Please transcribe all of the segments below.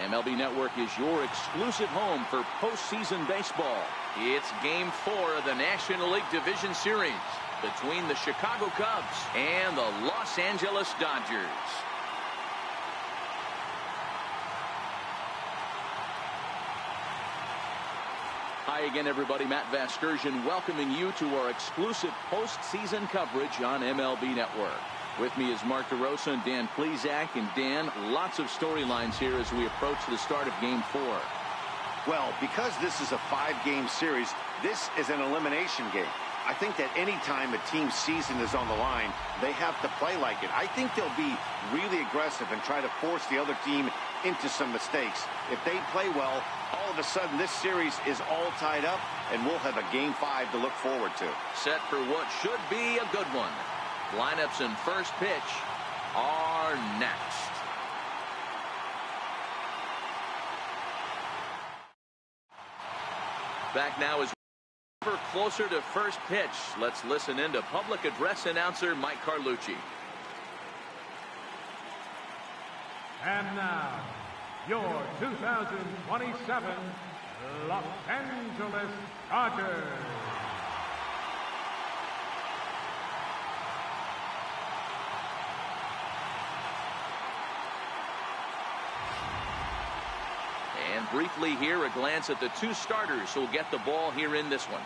MLB Network is your exclusive home for postseason baseball. It's Game 4 of the National League Division Series between the Chicago Cubs and the Los Angeles Dodgers. Hi again, everybody. Matt Vasgersian welcoming you to our exclusive postseason coverage on MLB Network. With me is Mark DeRosa and Dan Plesac. And Dan, lots of storylines here as we approach the start of Game 4. Well, because this is a 5-game series, this is an elimination game. I think that any time a team's season is on the line, they have to play like it. I think they'll be really aggressive and try to force the other team into some mistakes. If they play well, all of a sudden this series is all tied up, and we'll have a Game 5 to look forward to. Set for what should be a good one. Lineups and first pitch are next. Back now is closer to first pitch. Let's listen in to public address announcer Mike Carlucci. And now, your 2027 Los Angeles Dodgers. And briefly here, a glance at the two starters who'll get the ball here in this one.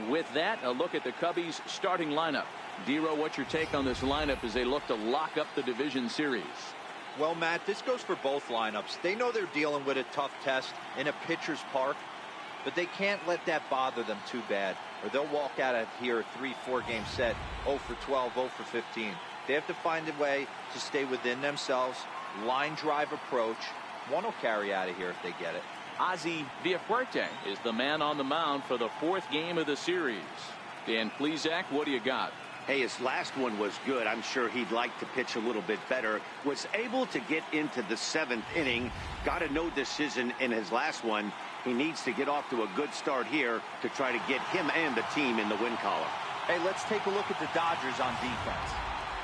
With that, a look at the Cubbies' starting lineup. Dero, what's your take on this lineup as they look to lock up the division series? Well, Matt, this goes for both lineups. They know they're dealing with a tough test in a pitcher's park, but they can't let that bother them too bad, or they'll walk out of here a 3-4 game set, 0 for 12, 0 for 15. They have to find a way to stay within themselves, line drive approach. One will carry out of here if they get it. Ozzie Villafuerte is the man on the mound for the 4th game of the series. Dan Plesac, what do you got? Hey, his last one was good. I'm sure he'd like to pitch a little bit better. Was able to get into the 7th inning. Got a no decision in his last one. He needs to get off to a good start here to try to get him and the team in the win column. Hey, let's take a look at the Dodgers on defense.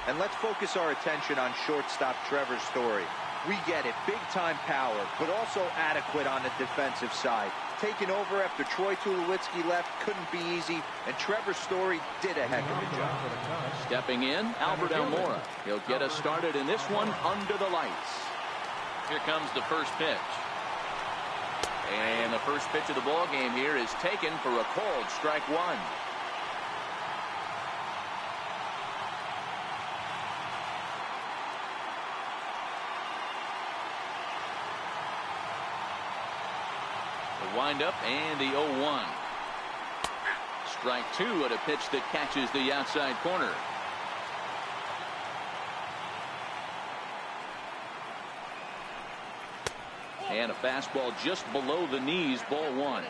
And let's focus our attention on shortstop Trevor Story. We get it, big-time power, but also adequate on the defensive side. Taking over after Troy Tulowitzki left couldn't be easy, and Trevor Story did a heck of a job. Stepping in, Albert Almora. He'll get us started in this one under the lights. Here comes the first pitch. And the first pitch of the ball game here is taken for a called strike one. Wind up and the 0-1. Strike two at a pitch that catches the outside corner. And a fastball just below the knees, ball one.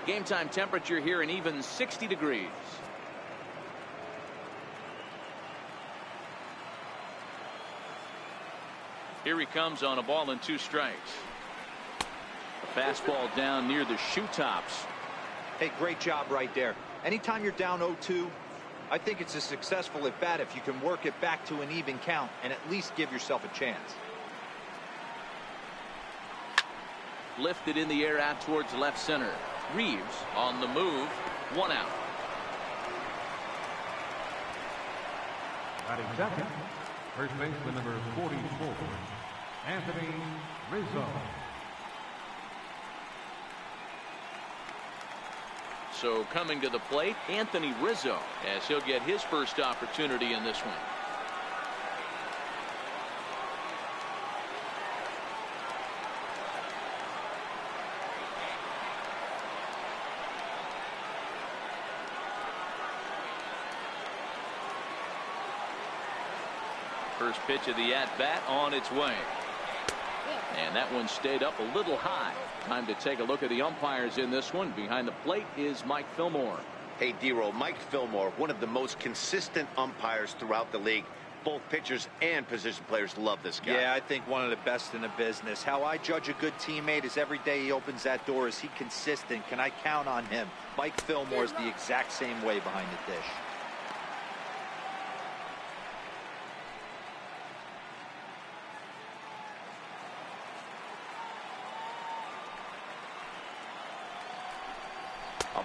Game time temperature here an even 60 degrees. Here he comes on a ball and 2 strikes. Fastball down near the shoe tops. Hey, great job right there. Anytime you're down 0-2, I think it's a successful at bat if you can work it back to an even count and at least give yourself a chance. Lifted in the air out towards left center. Reeves on the move. 1 out. Batting second, first baseman number 44, Anthony Rizzo. So coming to the plate, Anthony Rizzo, as he'll get his first opportunity in this one. First pitch of the at-bat on its way. And that one stayed up a little high. Time to take a look at the umpires in this one. Behind the plate is Mike Fillmore. Hey, Dero, Mike Fillmore, one of the most consistent umpires throughout the league. Both pitchers and position players love this guy. Yeah, I think one of the best in the business. How I judge a good teammate is every day he opens that door. Is he consistent? Can I count on him? Mike Fillmore is the exact same way behind the dish.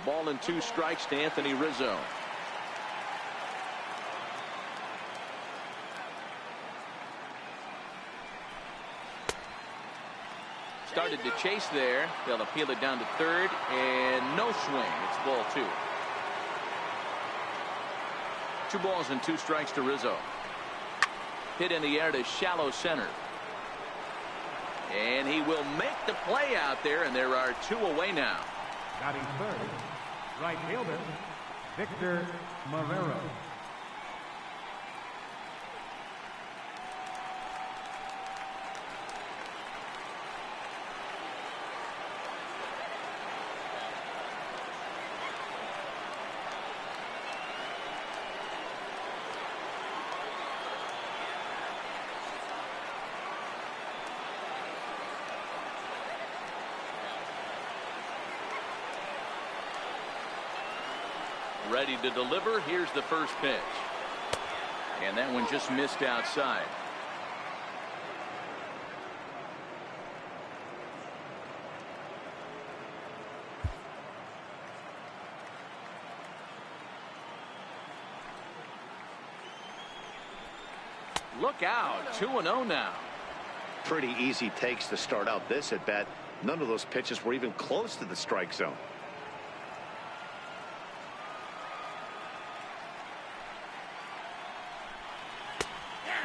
Ball and 2 strikes to Anthony Rizzo. Started to chase there. They'll appeal it down to third, and no swing. It's ball 2. 2 balls and 2 strikes to Rizzo. Hit in the air to shallow center. And he will make the play out there, and there are 2 away now. Batting third, right fielder, Victor Marrero. Ready to deliver. Here's the first pitch. And that one just missed outside. Look out. 2-0 now. Pretty easy takes to start out this at bat. None of those pitches were even close to the strike zone.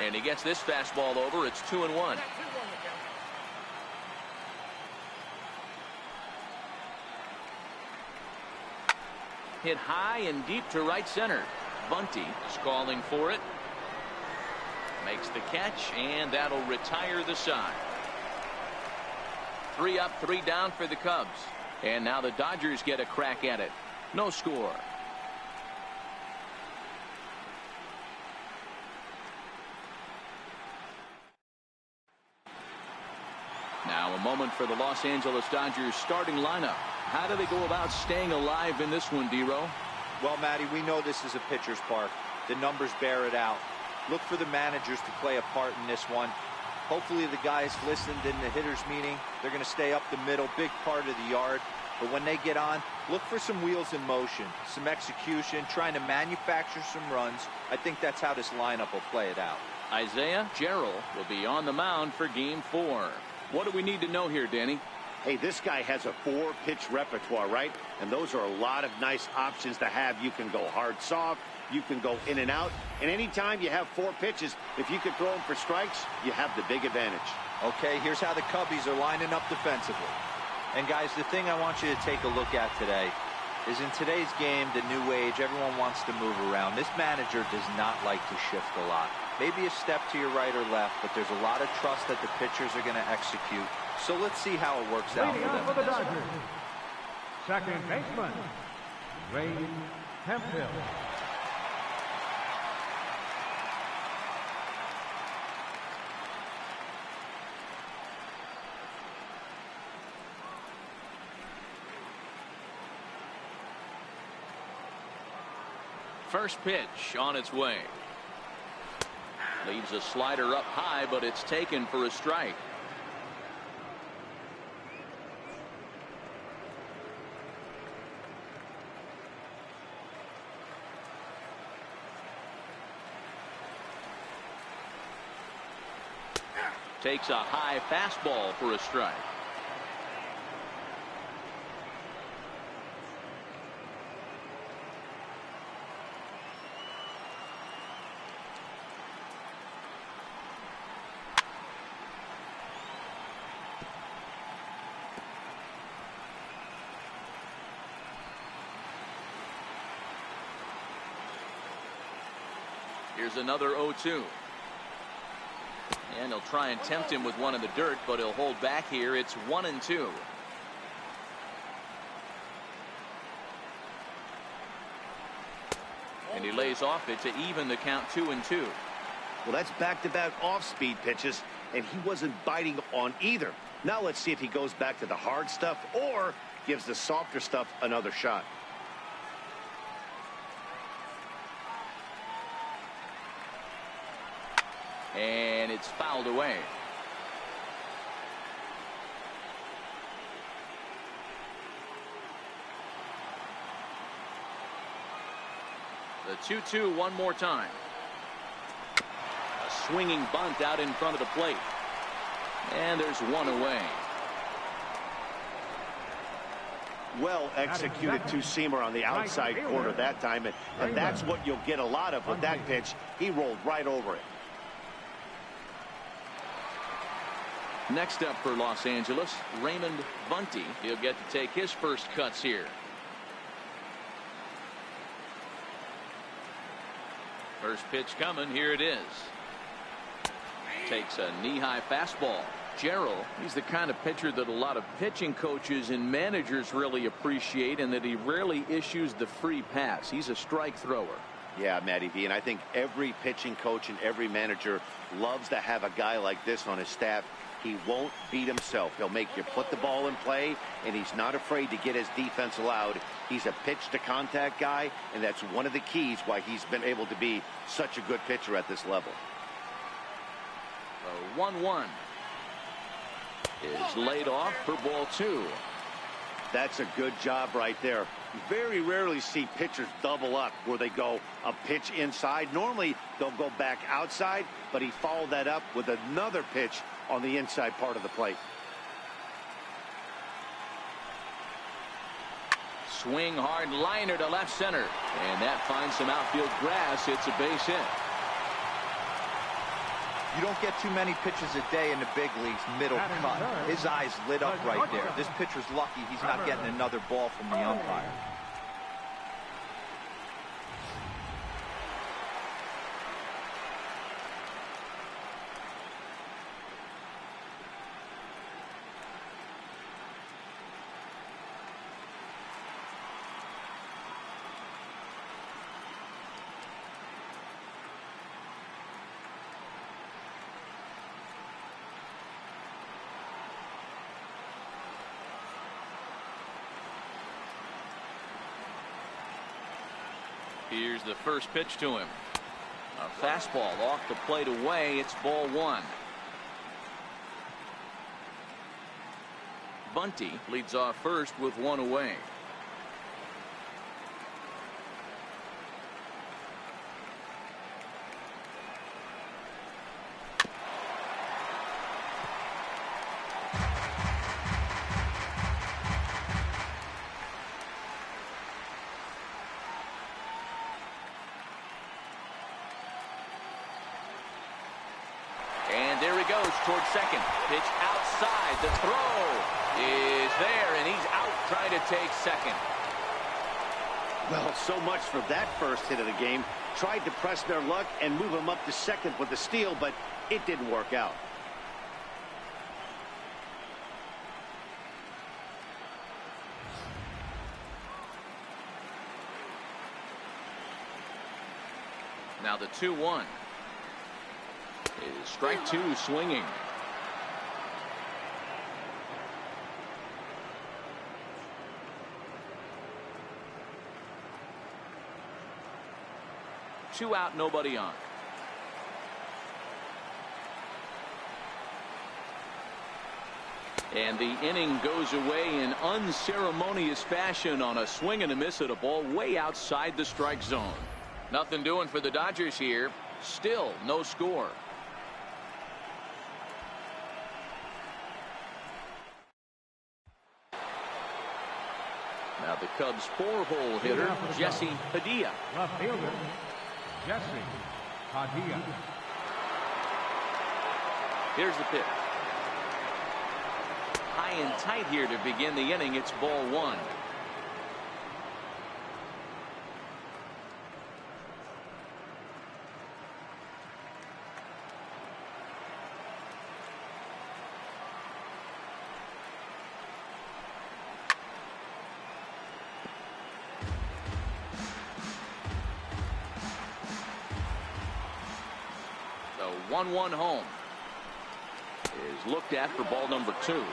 And he gets this fastball over. It's 2-1. Hit high and deep to right center. Bunty is calling for it. Makes the catch, and that'll retire the side. 3 up, 3 down for the Cubs. And now the Dodgers get a crack at it. No score. Now a moment for the Los Angeles Dodgers starting lineup. How do they go about staying alive in this one, D-Row? Well, Matty, we know this is a pitcher's park. The numbers bear it out. Look for the managers to play a part in this one. Hopefully the guys listened in the hitters meeting. They're going to stay up the middle, big part of the yard. But when they get on, look for some wheels in motion, some execution, trying to manufacture some runs. I think that's how this lineup will play it out. Isaiah Gerald will be on the mound for game 4. What do we need to know here, Danny? Hey, this guy has a 4-pitch repertoire, right? And those are a lot of nice options to have. You can go hard, soft. You can go in and out. And anytime you have 4 pitches, if you can throw them for strikes, you have the big advantage. Okay, here's how the Cubbies are lining up defensively. And, guys, the thing I want you to take a look at today is in today's game, the new age, everyone wants to move around. This manager does not like to shift a lot. Maybe a step to your right or left, but there's a lot of trust that the pitchers are going to execute. So let's see how it works out for them. For the Dodgers, second baseman, Ray Hemphill. First pitch on its way. Leaves a slider up high, but it's taken for a strike. Takes a high fastball for a strike. Here's another 0-2. And he'll try and tempt him with one in the dirt, but he'll hold back here. It's 1-2. And he lays off it to even the count 2-2. Well, that's back-to-back off-speed pitches, and he wasn't biting on either. Now let's see if he goes back to the hard stuff or gives the softer stuff another shot. And it's fouled away. The 2-2 one more time. A swinging bunt out in front of the plate. And there's one away. Well executed two-seamer on the outside corner that time, and that's what you'll get a lot of with that pitch. He rolled right over it. Next up for Los Angeles, Raymond Bunty. He'll get to take his first cuts here. First pitch coming. Here it is. Takes a knee-high fastball. Gerald, he's the kind of pitcher that a lot of pitching coaches and managers really appreciate, and that he rarely issues the free pass. He's a strike thrower. Yeah, Matty V, and I think every pitching coach and every manager loves to have a guy like this on his staff. He won't beat himself. He'll make you put the ball in play, and he's not afraid to get his defense allowed. He's a pitch-to-contact guy, and that's one of the keys why he's been able to be such a good pitcher at this level. 1-1 is laid off for ball 2. That's a good job right there. Very rarely see pitchers double up where they go a pitch inside. Normally they'll go back outside, but he followed that up with another pitch on the inside part of the plate. Swing hard liner to left center, and that finds some outfield grass. It's a base hit. You don't get too many pitches a day in the big leagues middle cut. His eyes lit up right there. This pitcher's lucky he's not getting another ball from the umpire. Here's the first pitch to him. A fastball off the plate away. It's ball 1. Bunty leads off first with 1 away. And there he goes towards second. Pitch outside. The throw is there, and he's out trying to take second. Well, so much for that first hit of the game. Tried to press their luck and move him up to second with the steal, but it didn't work out. Now the 2-1 is strike 2 swinging. Two out, nobody on. And the inning goes away in unceremonious fashion on a swing and a miss at a ball way outside the strike zone. Nothing doing for the Dodgers here. Still no score. Now the Cubs' 4-hole hitter, Jesse Padilla. Left fielder, Jesse Padilla. Here's the pitch. High and tight here to begin the inning. It's ball 1. The 1-1 home is looked at for ball number 2.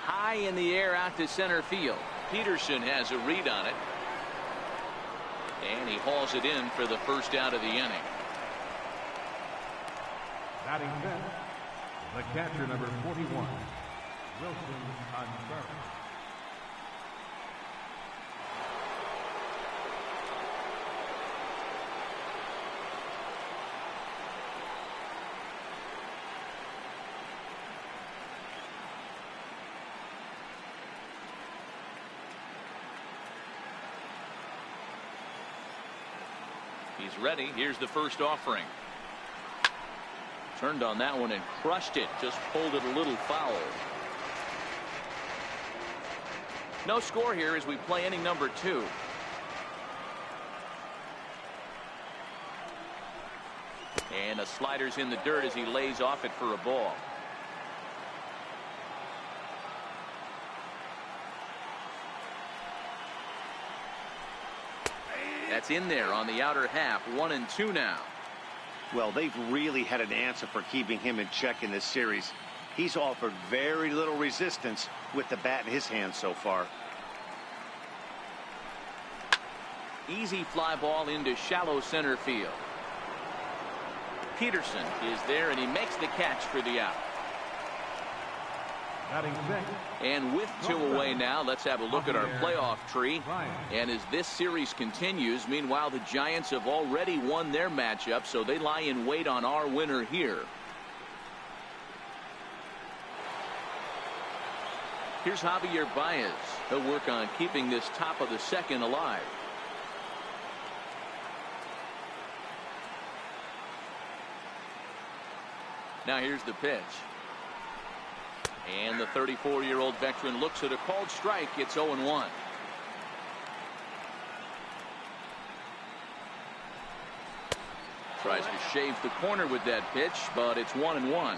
High in the air out to center field. Peterson has a read on it, and he hauls it in for the first out of the inning. Batting fifth, the catcher, number 41, Wilson Contreras. He's ready. Here's the first offering. Turned on that one and crushed it. Just pulled it a little foul. No score here as we play inning number 2. And a slider's in the dirt as he lays off it for a ball. That's in there on the outer half. 1-2 now. Well, they've really had an answer for keeping him in check in this series. He's offered very little resistance with the bat in his hand so far. Easy fly ball into shallow center field. Peterson is there and he makes the catch for the out. And with 2 away now, let's have a look at our playoff tree. And as this series continues, meanwhile, the Giants have already won their matchup, so they lie in wait on our winner here. Here's Javier Baez. He'll work on keeping this top of the second alive. Now here's the pitch. And the 34-year-old veteran looks at a called strike. It's 0-1. Tries to shave the corner with that pitch, but it's 1-1.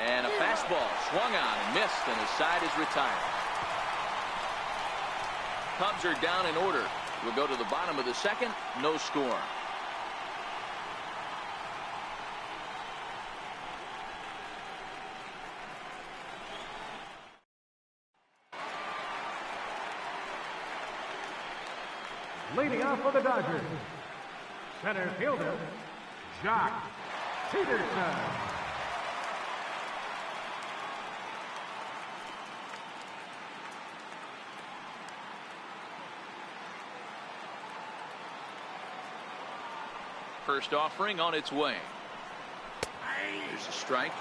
And a fastball swung on and missed, and his side is retired. Cubs are down in order. We'll go to the bottom of the second. No score. Leading off for the Dodgers, center fielder, Jock Peterson. First offering on its way. There's a strike.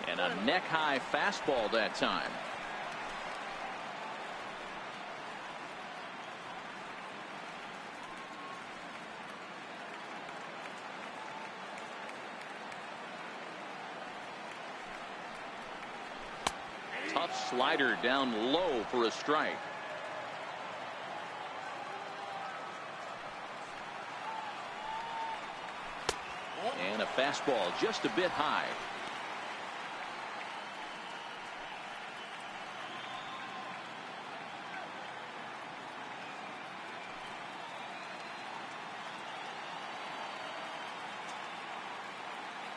And a neck-high fastball that time. Tough slider down low for a strike. And a fastball just a bit high.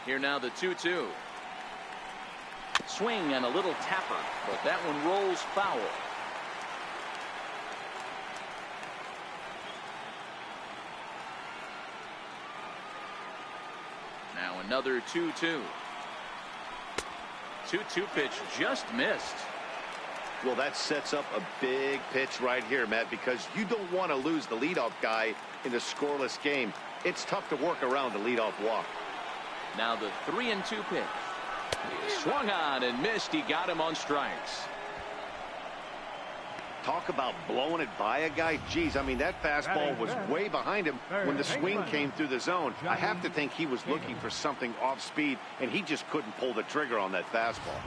Here now the 2-2. Swing and a little tapper, but that one rolls foul. Now another 2-2. 2-2 pitch just missed. Well, that sets up a big pitch right here, Matt, because you don't want to lose the leadoff guy in a scoreless game. It's tough to work around the leadoff walk. Now the 3-2 pitch. He swung on and missed. He got him on strikes. Talk about blowing it by a guy. Geez, I mean, that fastball was way behind him when the swing came through the zone. I have to think he was looking for something off speed, and he just couldn't pull the trigger on that fastball.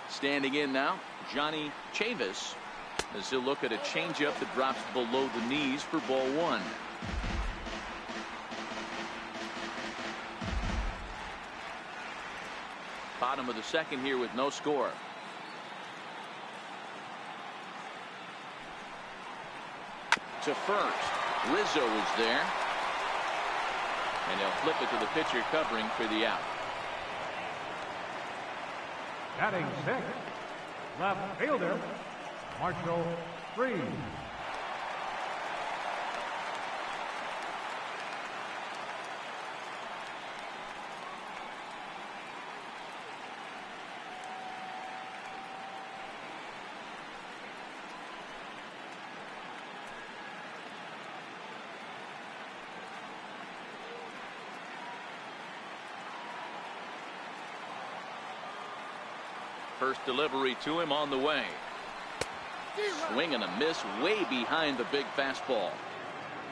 Standing in now, Johnny Chavis, as he'll look at a changeup that drops below the knees for ball 1. Bottom of the second here with no score. To first. Rizzo is there. And he'll flip it to the pitcher covering for the out. Batting sixth, left fielder, Marshall Freed. First delivery to him on the way. Swing and a miss way behind the big fastball.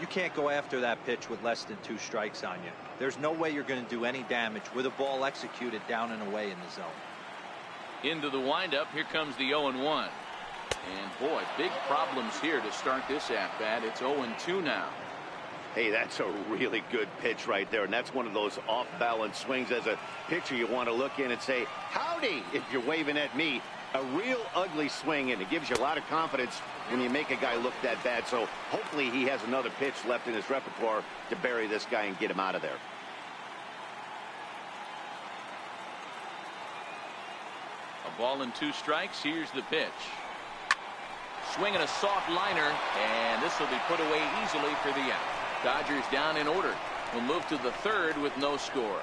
You can't go after that pitch with less than 2 strikes on you. There's no way you're going to do any damage with a ball executed down and away in the zone. Into the windup. Here comes the 0-1. And boy, big problems here to start this at bat. It's 0-2 now. Hey, that's a really good pitch right there, and that's one of those off-balance swings. As a pitcher, you want to look in and say, howdy, if you're waving at me. A real ugly swing, and it gives you a lot of confidence when you make a guy look that bad. So hopefully he has another pitch left in his repertoire to bury this guy and get him out of there. A ball and 2 strikes. Here's the pitch. Swinging a soft liner, and this will be put away easily for the out. Dodgers down in order. We'll move to the third with no score.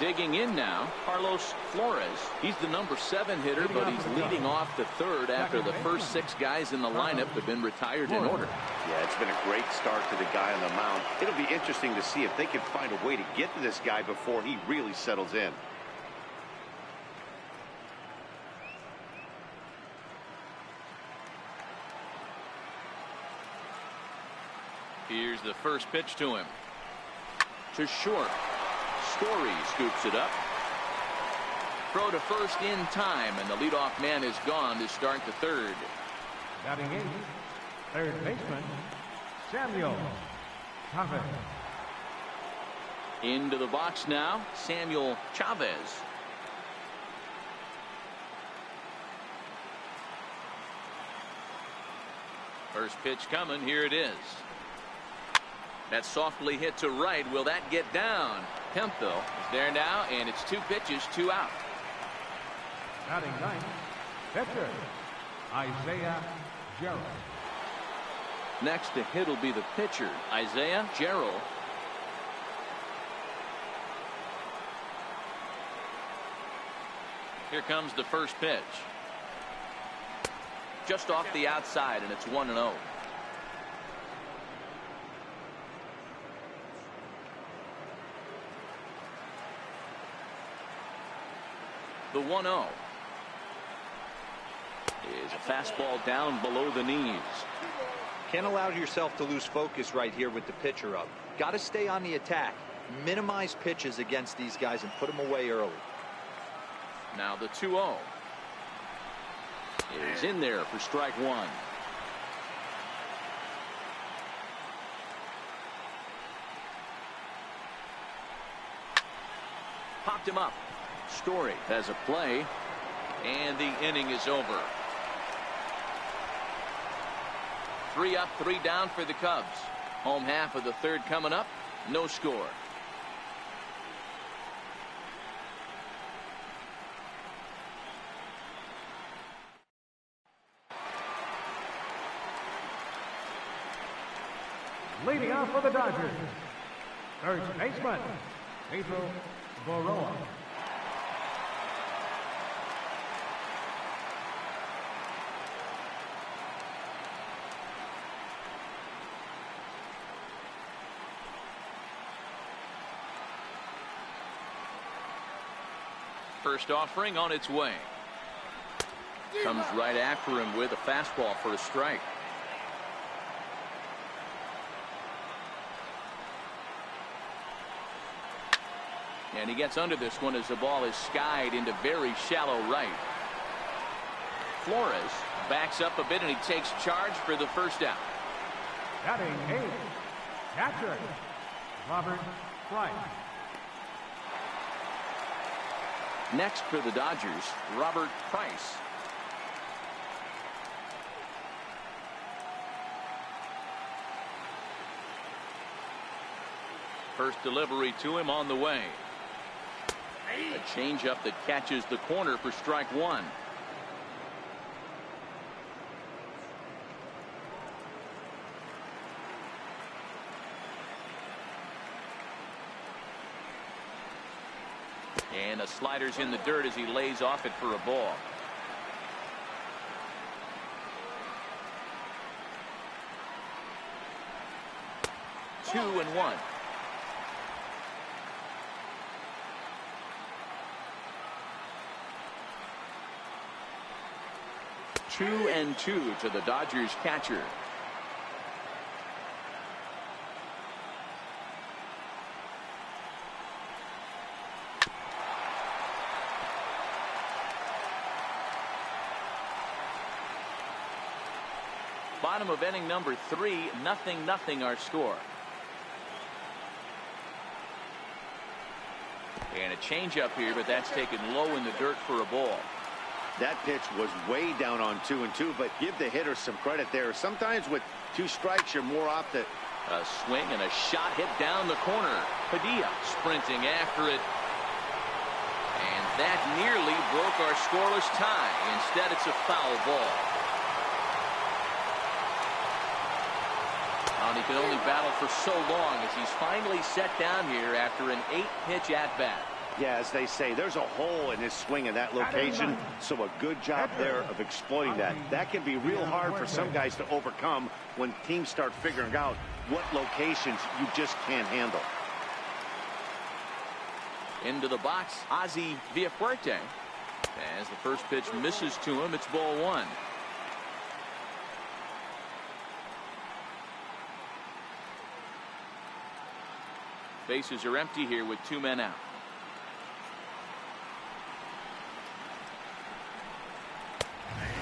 Digging in now, Carlos Flores. He's the number 7 hitter, but he's leading off the third after the first 6 guys in the lineup have been retired in order. Yeah, it's been a great start to the guy on the mound. It'll be interesting to see if they can find a way to get to this guy before he really settles in. Here's the first pitch to him. To short. Story scoops it up. Throw to first in time, and the leadoff man is gone to start the third. Batting eighth, third baseman, Samuel Chavez. Into the box now, Samuel Chavez. First pitch coming. Here it is. That's softly hit to right. Will that get down? Hemphill is there now, and it's 2 pitches, 2 out. Batting ninth, pitcher Isaiah Gerald. Next to hit will be the pitcher, Isaiah Gerald. Here comes the first pitch. Just off the outside, and it's 1-0. The 1-0 is a fastball down below the knees. Can't allow yourself to lose focus right here with the pitcher up. Got to stay on the attack. Minimize pitches against these guys and put them away early. Now the 2-0 is in there for strike 1. Popped him up. Story has a play, and the inning is over. 3 up, 3 down for the Cubs. Home half of the third coming up. No score. Leading off for the Dodgers, first baseman Pedro Baroa. First offering on its way. Comes right after him with a fastball for a strike. And he gets under this one as the ball is skied into very shallow right. Flores Backs up a bit and he takes charge for the first out. Batting 8th, catcher, Robert Price. Next for the Dodgers, Robert Price. First delivery to him on the way. A changeup that catches the corner for strike one. And a slider's in the dirt as he lays off it for a ball. Two and one. Two and two to the Dodgers catcher. Bottom of inning number 3, 0-0 our score. And a changeup here, but that's taken low in the dirt for a ball. That pitch was way down on 2-2, but give the hitter some credit there. Sometimes with 2 strikes, you're more opt to. A swing and a shot hit down the corner. Padilla sprinting after it. And that nearly broke our scoreless tie. Instead, it's a foul ball. And he could only battle for so long as he's finally set down here after an 8-pitch at-bat. Yeah, as they say, there's a hole in his swing in that location, so a good job there of exploiting that. That can be real hard for some guys to overcome when teams start figuring out what locations you just can't handle. Into the box, Ozzie Villafuerte. As the first pitch misses to him, it's ball one. Bases are empty here with 2 men out.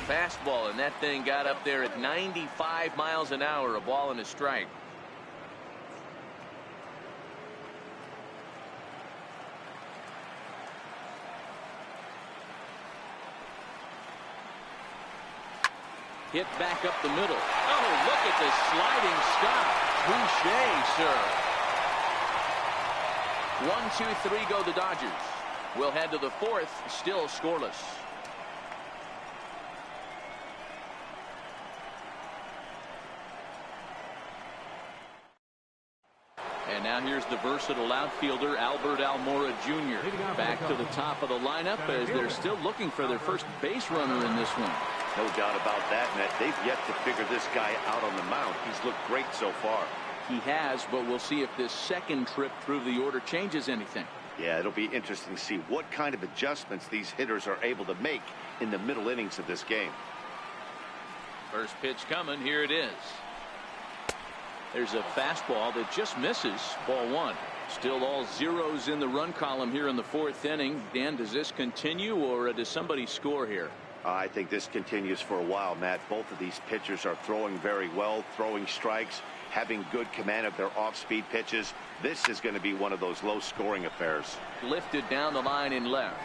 Fastball, and that thing got up there at 95 miles an hour, a ball and a strike. Hit back up the middle. Oh, look at the sliding stop. Touche, sir. 1, 2, 3 go the Dodgers. We'll head to the 4th, still scoreless. And now here's the versatile outfielder Albert Almora Jr. back to the top of the lineup as they're still looking for their first base runner in this one. No doubt about that, Matt. They've yet to figure this guy out on the mound. He's looked great so far. He has, but we'll see if this second trip through the order changes anything. Yeah, it'll be interesting to see what kind of adjustments these hitters are able to make in the middle innings of this game. First pitch coming. Here it is. There's a fastball that just misses. Ball one. Still all zeros in the run column here in the 4th inning. Dan, does this continue or does somebody score here? I think this continues for a while, Matt. Both of these pitchers are throwing very well, throwing strikes, having good command of their off-speed pitches. This is going to be one of those low-scoring affairs. Lifted down the line in left,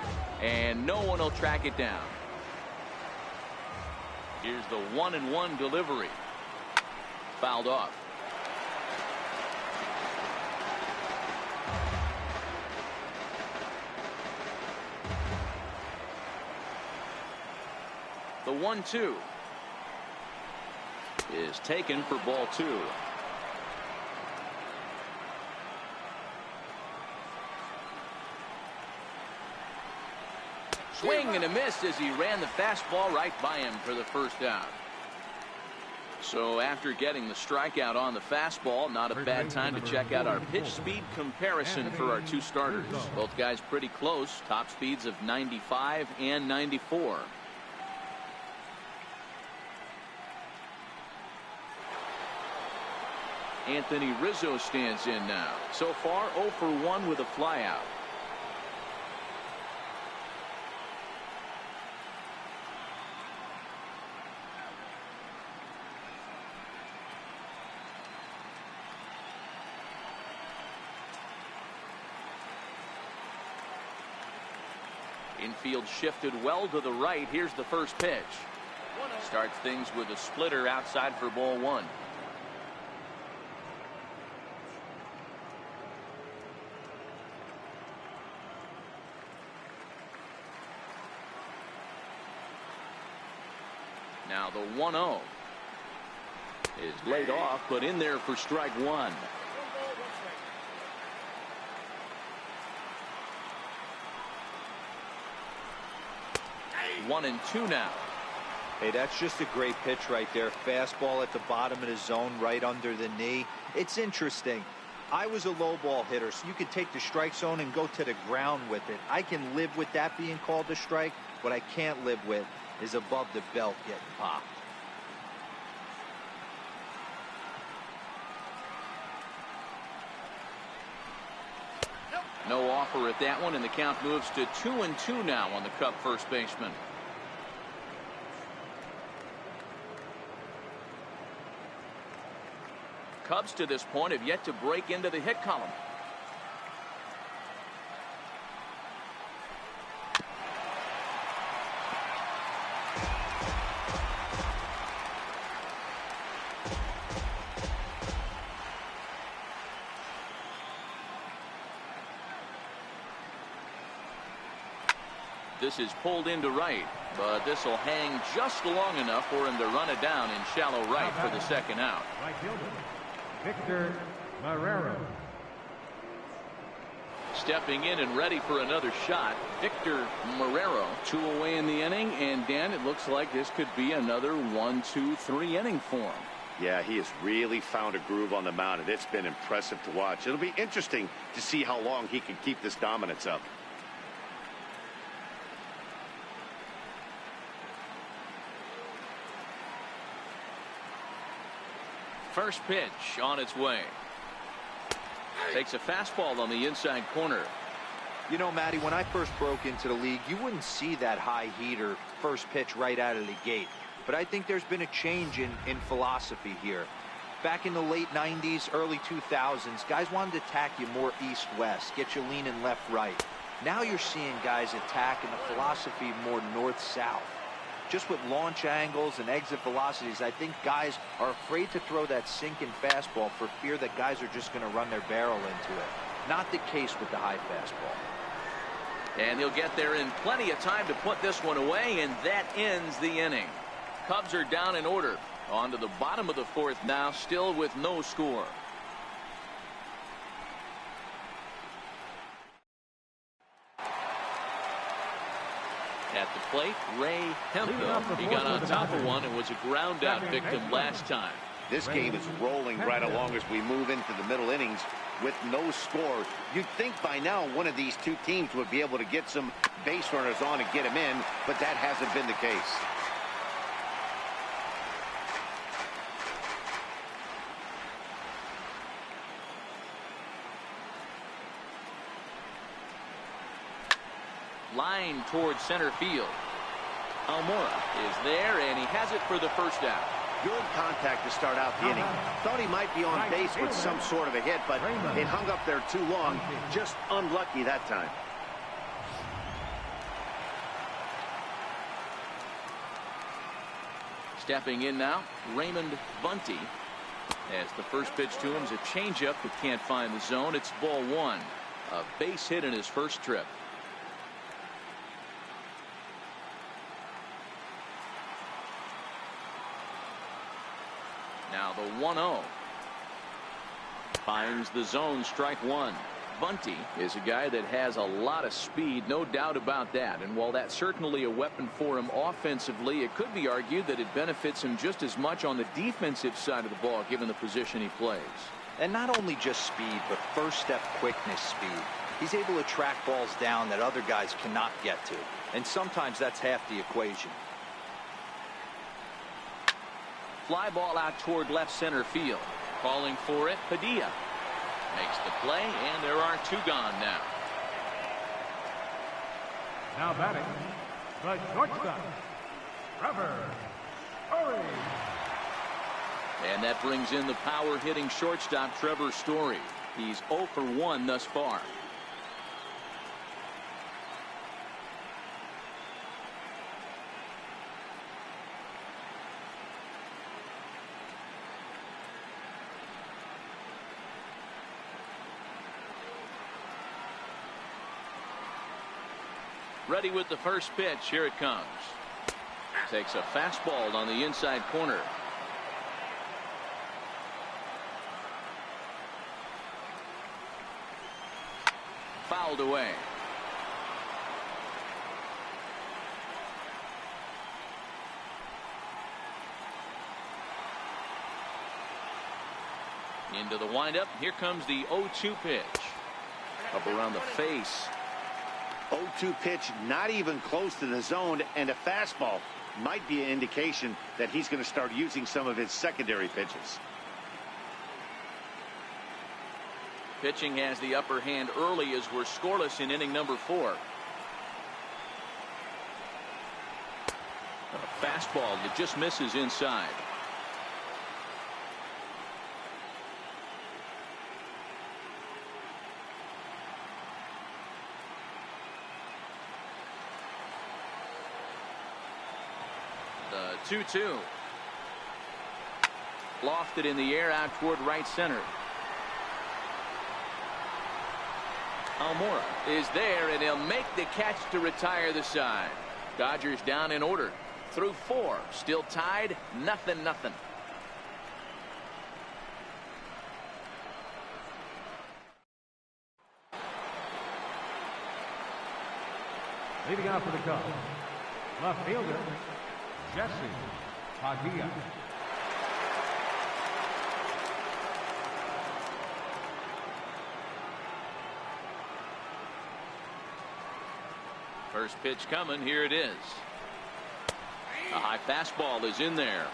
and no one will track it down. Here's the 1-1 delivery. Fouled off. The 1-2 is taken for ball 2. Swing and a miss as he ran the fastball right by him for the first out. So after getting the strikeout on the fastball, not a bad time to check out our pitch speed comparison for our 2 starters. Both guys pretty close, top speeds of 95 and 94. Anthony Rizzo stands in now. So far 0 for 1 with a flyout. Infield shifted well to the right. Here's the first pitch. Starts things with a splitter outside for ball one. Now the 1-0 is laid off, but in there for strike one. One and two now. Hey, that's just a great pitch right there. Fastball at the bottom of the zone, right under the knee. It's interesting. I was a low ball hitter, so you could take the strike zone and go to the ground with it. I can live with that being called a strike. What I can't live with is above the belt getting popped. No offer at that one, and the count moves to 2-2 now on the Cub first baseman. Cubs to this point have yet to break into the hit column. This is pulled into right, but this will hang just long enough for him to run it down in shallow right for the second out. Right fielder, Victor Marrero. Stepping in and ready for another shot, Victor Marrero. 2 away in the inning, and Dan, it looks like this could be another 1-2-3 inning for him. Yeah, he has really found a groove on the mound, and it's been impressive to watch. It'll be interesting to see how long he can keep this dominance up. First pitch on its way. Takes a fastball on the inside corner. You know, Matty, when I first broke into the league, you wouldn't see that high heater first pitch right out of the gate. But I think there's been a change in philosophy here. Back in the late 90s, early 2000s, guys wanted to attack you more east-west, get you leaning left-right. Now you're seeing guys attacking the philosophy more north-south. Just with launch angles and exit velocities, I think guys are afraid to throw that sinking fastball for fear that guys are just going to run their barrel into it. Not the case with the high fastball. And he'll get there in plenty of time to put this one away, and that ends the inning. Cubs are down in order. On to the bottom of the fourth now, still with no score. At the plate, Ray Hemphill. He got on top of one and was a ground out victim last time. This game is rolling right along as we move into the middle innings with no score. You'd think by now one of these two teams would be able to get some base runners on and get them in, but that hasn't been the case. Line towards center field. Almora is there, and he has it for the first out. Good contact to start out the inning. Thought he might be on base with some sort of a hit, but it hung up there too long. Just unlucky that time. Stepping in now, Raymond Bunty. As the first pitch to him is a changeup that can't find the zone. It's ball one. A base hit in his first trip. Now the 1-0. Finds the zone, strike one. Bunty is a guy that has a lot of speed, no doubt about that. And while that's certainly a weapon for him offensively, it could be argued that it benefits him just as much on the defensive side of the ball, given the position he plays. And not only just speed, but first step quickness speed. He's able to track balls down that other guys cannot get to. And sometimes that's half the equation. Fly ball out toward left center field. Calling for it, Padilla. Makes the play, and there are two gone now. Now batting, the shortstop, Trevor Story. And that brings in the power-hitting shortstop, Trevor Story. He's 0 for 1 thus far. Ready with the first pitch. Here it comes. Takes a fastball on the inside corner. Fouled away. Into the windup. Here comes the 0-2 pitch. Up around the face. 0-2 pitch, not even close to the zone, and a fastball might be an indication that he's going to start using some of his secondary pitches. Pitching has the upper hand early as we're scoreless in inning number 4. A fastball that just misses inside. The 2-2. Lofted in the air out toward right center. Almora is there, and he'll make the catch to retire the side. Dodgers down in order. Through 4. Still tied. 0-0. Leading off for the Cubs, left fielder, Jessie-Padilla. First pitch coming. Here it is. A high fastball is in there.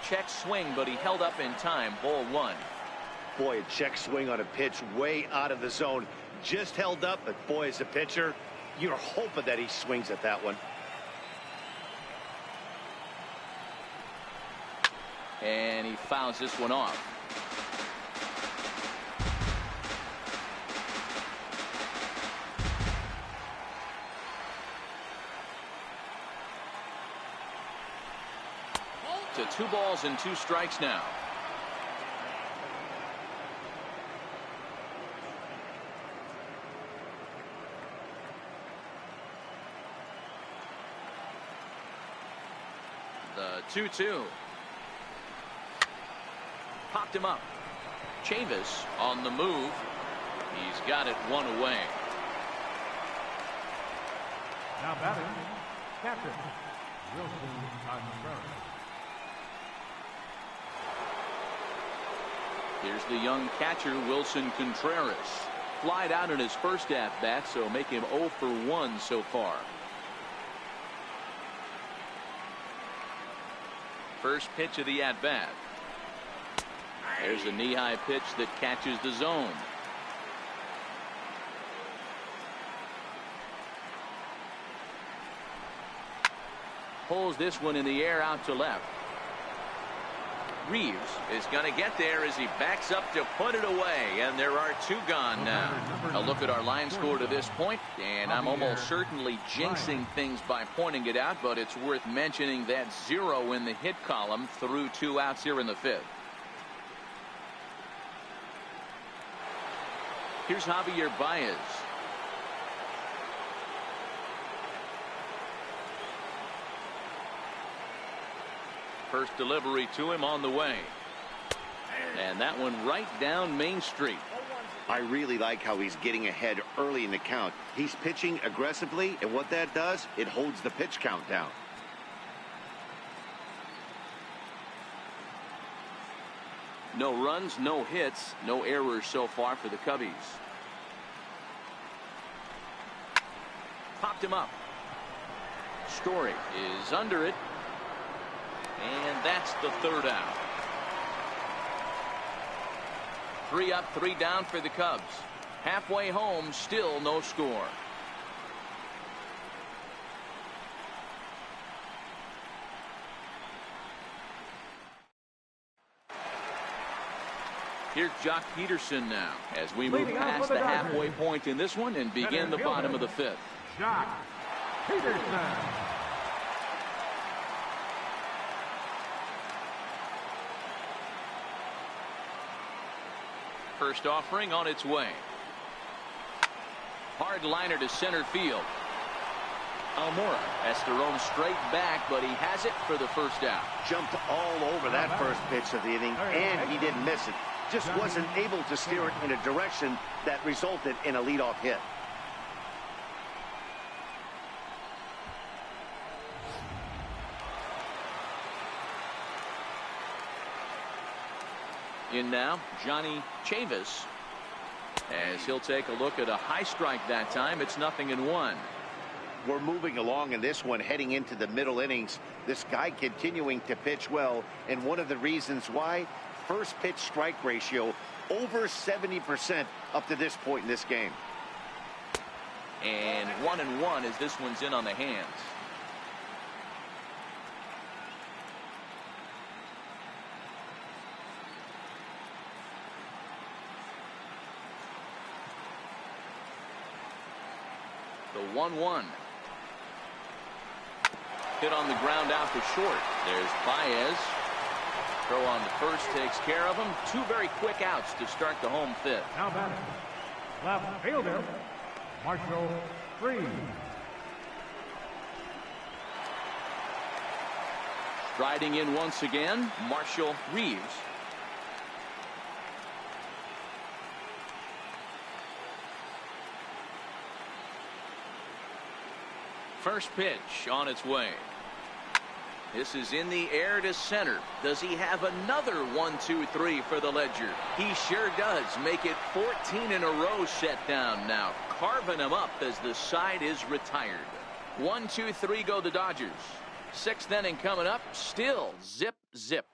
Check swing, but he held up in time. Ball 1. Boy, a check swing on a pitch way out of the zone. Just held up, but boy, as a pitcher, you're hoping that he swings at that one. And he fouls this one off. To 2 balls and 2 strikes now. The 2-2. Popped him up. Chavis on the move. He's got it 1 away. Now batting, catcher, Wilson Contreras. Here's the young catcher, Wilson Contreras. Flied out in his first at-bat, so make him 0 for 1 so far. First pitch of the at-bat. There's a knee-high pitch that catches the zone. Pulls this one in the air out to left. Reeves is going to get there as he backs up to put it away, and there are 2 gone now. A look at our line score to this point, and I'm almost certainly jinxing things by pointing it out, but it's worth mentioning that 0 in the hit column through 2 outs here in the 5th. Here's Javier Baez. First delivery to him on the way. And that one right down Main Street. I really like how he's getting ahead early in the count. He's pitching aggressively, and what that does, it holds the pitch count down. No runs, no hits, no errors so far for the Cubbies. Popped him up. Story is under it. And that's the 3rd out. 3 up, 3 down for the Cubs. Halfway home, still no score. Here's Jock Peterson now as we move past the halfway point in this one and begin the bottom of the 5th. Jock Peterson. First offering on its way. Hard liner to center field. Almora has to roam straight back, but he has it for the first out. Jumped all over that first pitch of the inning, and he didn't miss it. Just wasn't able to steer it in a direction that resulted in a leadoff hit. In now, Johnny Chavis, as he'll take a look at a high strike that time. It's 0-1. We're moving along in this one, heading into the middle innings. This guy continuing to pitch well, and one of the reasons why, first pitch strike ratio over 70% up to this point in this game. And 1-1 as this one's in on the hands. The 1-1. Hit on the ground out to short. There's Baez. Throw on the first takes care of him. Two very quick outs to start the home fifth. Now batting, left fielder, Marshall Reeves. Striding in once again, Marshall Reeves. First pitch on its way. This is in the air to center. Does he have another 1-2-3 for the ledger? He sure does. Make it 14 in a row set down now. Carving him up as the side is retired. 1-2-3 go the Dodgers. Sixth inning coming up. Still zip, zip.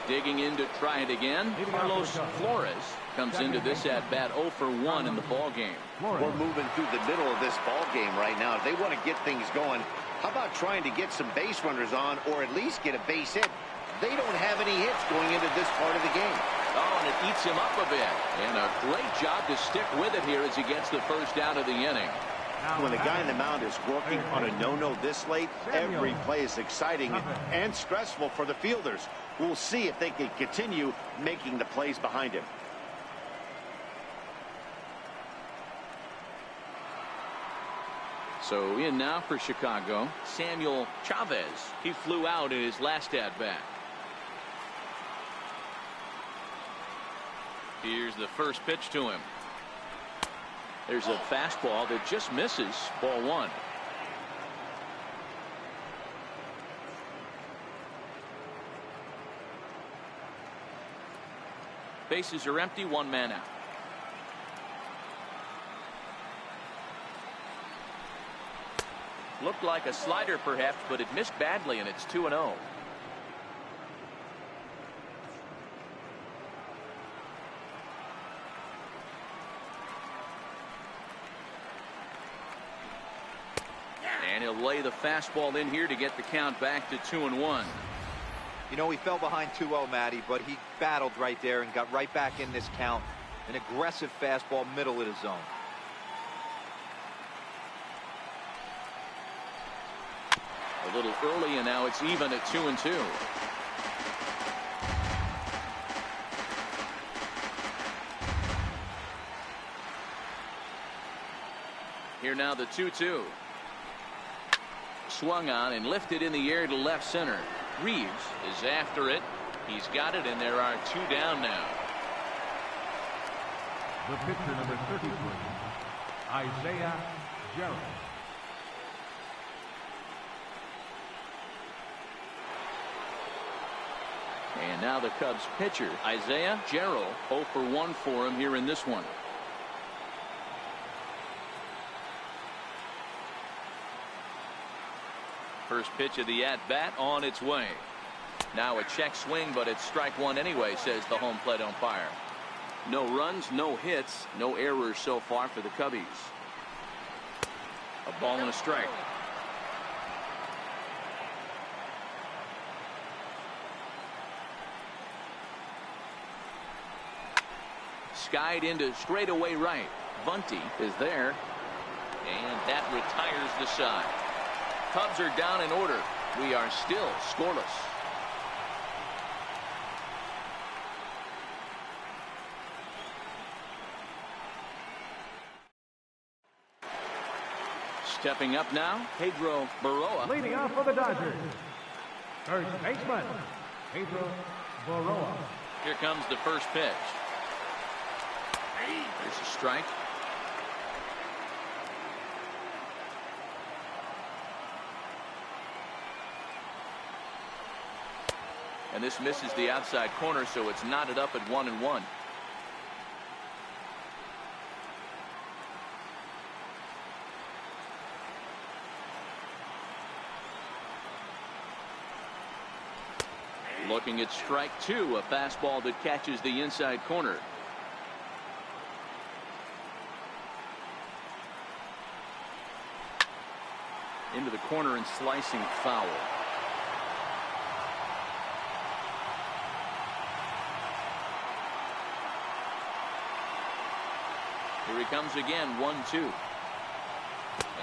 Digging in to try it again. Carlos Flores comes into this at bat 0 for 1 in the ball game. We're moving through the middle of this ball game right now. They want to get things going. How about trying to get some base runners on, or at least get a base hit? They don't have any hits going into this part of the game. Oh, and it eats him up a bit. And a great job to stick with it here as he gets the first out of the inning. When the guy in the mound is working on a no-no this late, every play is exciting and stressful for the fielders. We'll see if they can continue making the plays behind him. So in now for Chicago, Samuel Chavez. He flew out in his last at-bat. Here's the first pitch to him. There's a fastball that just misses. Ball one. Bases are empty, one man out. Looked like a slider perhaps, but it missed badly, and it's 2-0. And he'll lay the fastball in here to get the count back to 2-1. You know, he fell behind 2-0, Matty, but he battled right there and got right back in this count. An aggressive fastball, middle of the zone. A little early, and now it's even at 2-2. Here now the 2-2. Swung on and lifted in the air to left center. Reeves is after it. He's got it, and there are two down now. The pitcher, number 33, Isaiah Jarrett. And now the Cubs pitcher, Isaiah Jarrett, 0 for 1 for him here in this one. First pitch of the at-bat on its way. Now a check swing, but it's strike one anyway, says the home plate umpire. No runs, no hits, no errors so far for the Cubbies. A ball and a strike. Skied into straightaway right. Bunty is there, and that retires the side. Cubs are down in order. We are still scoreless. Stepping up now, Pedro Baroa. Leading off for the Dodgers, first baseman, Pedro Baroa. Here comes the first pitch. There's a strike. And this misses the outside corner, so it's knotted up at 1-1. Looking at strike two, a fastball that catches the inside corner. Into the corner and slicing foul. Here he comes again, 1-2.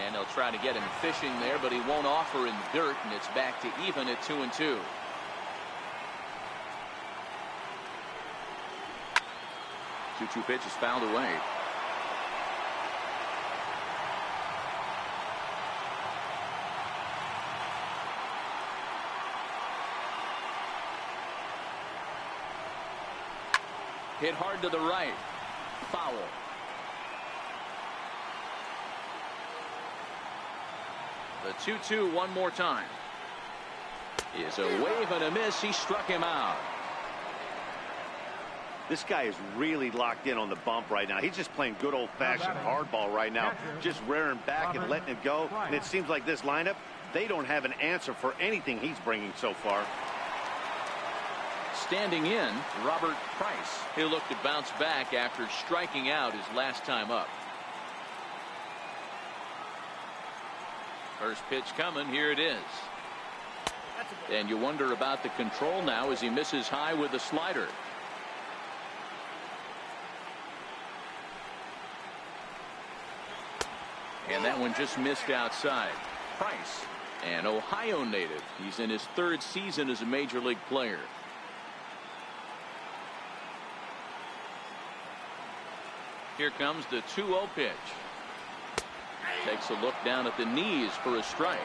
And they'll try to get him fishing there, but he won't offer in the dirt, and it's back to even at 2-2. 2-2 pitch is fouled away. Hit hard to the right. Foul. The 2-2 one more time. Is a wave and a miss. He struck him out. This guy is really locked in on the bump right now. He's just playing good old-fashioned hardball right now, just rearing back and letting it go. And it seems like this lineup, they don't have an answer for anything he's bringing so far. Standing in, Robert Price. He'll look to bounce back after striking out his last time up. First pitch coming. Here it is. And you wonder about the control now as he misses high with the slider. And that one just missed outside. Price, an Ohio native. He's in his third season as a major league player. Here comes the 2-0 pitch. Takes a look down at the knees for a strike.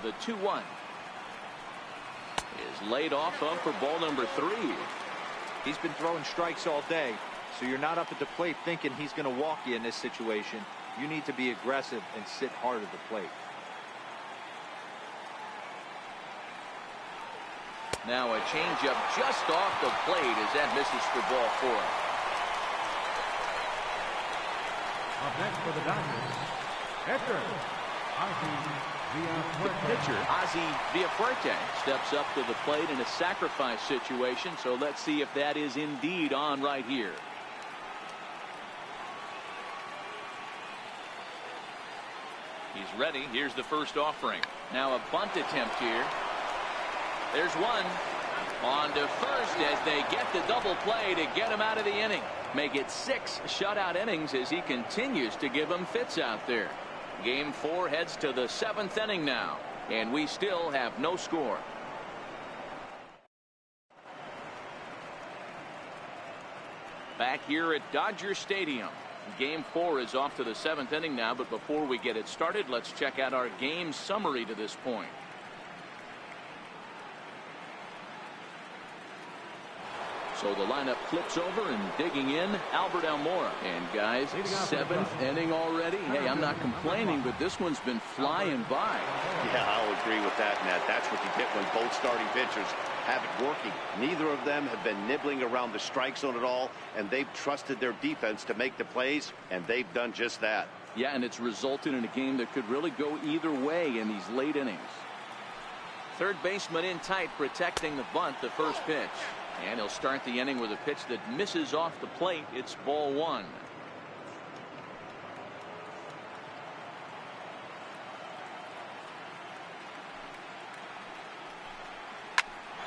The 2-1 is laid off up for ball number 3. He's been throwing strikes all day, so you're not up at the plate thinking he's going to walk you in this situation. You need to be aggressive and sit hard at the plate. Now a changeup just off the plate as that misses for ball 4. Up next for the Dodgers, pitcher, the pitcher, Ozzie Villafuerte, steps up to the plate in a sacrifice situation, so let's see if that is indeed on right here. He's ready. Here's the first offering. Now a bunt attempt here. There's one. On to first as they get the double play to get him out of the inning. Make it 6 shutout innings as he continues to give them fits out there. Game 4 heads to the 7th inning now, and we still have no score. Back here at Dodger Stadium. Game 4 is off to the 7th inning now, but before we get it started, let's check out our game summary to this point. So the lineup flips over and digging in, Albert Almora. And guys, 7th inning already. Hey, I'm not complaining, but this one's been flying by. Yeah, I'll agree with that, Matt. That's what you get when both starting pitchers have it working. Neither of them have been nibbling around the strike zone at all, and they've trusted their defense to make the plays, and they've done just that. Yeah, and it's resulted in a game that could really go either way in these late innings. Third baseman in tight, protecting the bunt, the first pitch. And he'll start the inning with a pitch that misses off the plate. It's ball 1.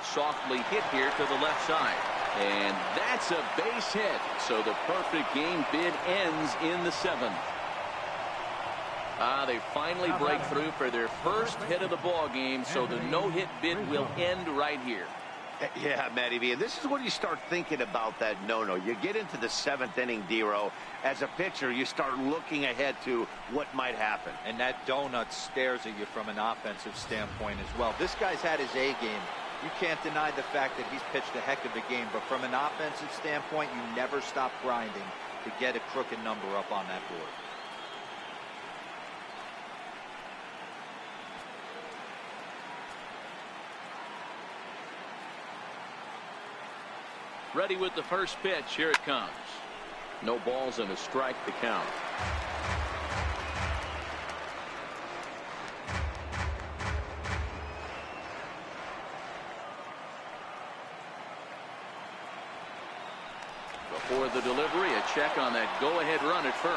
Softly hit here to the left side. And that's a base hit. So the perfect game bid ends in the 7th. They finally break through for their first hit of the ball game, so the no-hit bid will end right here. Yeah, Matty V, and this is when you start thinking about that no-no. You get into the 7th inning, D-Row. As a pitcher, you start looking ahead to what might happen. And that donut stares at you from an offensive standpoint as well. This guy's had his A game. You can't deny the fact that he's pitched a heck of a game, but from an offensive standpoint, you never stop grinding to get a crooked number up on that board. Ready with the first pitch. Here it comes. No balls and a strike to count. Before the delivery, a check on that go-ahead run at first.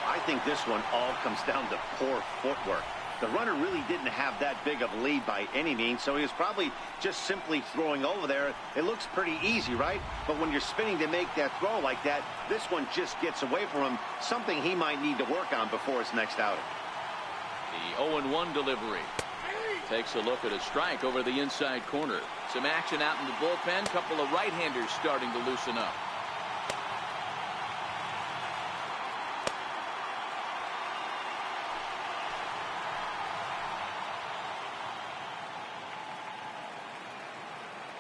I think this one all comes down to poor footwork. The runner really didn't have that big of a lead by any means, so he was probably just simply throwing over there. It looks pretty easy, right? But when you're spinning to make that throw like that, this one just gets away from him, something he might need to work on before his next outing. The 0-1 delivery. Takes a look at a strike over the inside corner. Some action out in the bullpen. Couple of right-handers starting to loosen up.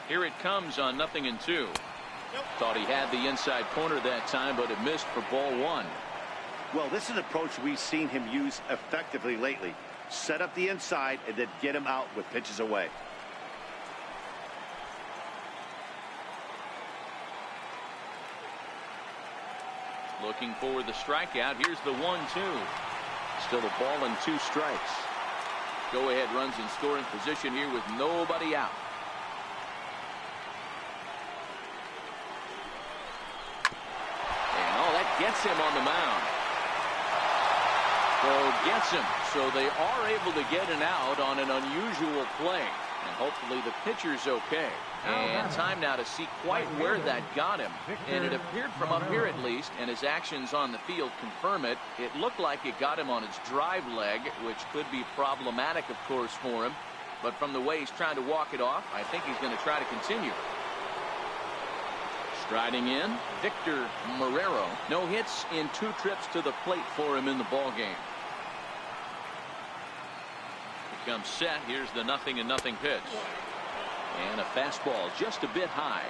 Here it comes on 0-2. Thought he had the inside corner that time, but it missed for ball 1. Well, this is an approach we've seen him use effectively lately. Set up the inside and then get him out with pitches away. Looking for the strikeout. Here's the 1-2. Still a ball and 2 strikes. Go ahead runs in scoring position here with nobody out. Gets him on the mound. Gets him. So they are able to get an out on an unusual play. And hopefully the pitcher's okay. And time now to see quite where that got him. And it appeared from up here at least, and his actions on the field confirm it. It looked like it got him on his drive leg, which could be problematic, of course, for him. But from the way he's trying to walk it off, I think he's going to try to continue. Striding in, Victor Marrero. No hits in 2 trips to the plate for him in the ball game. He comes set. Here's the 0-0 pitch. And a fastball just a bit high.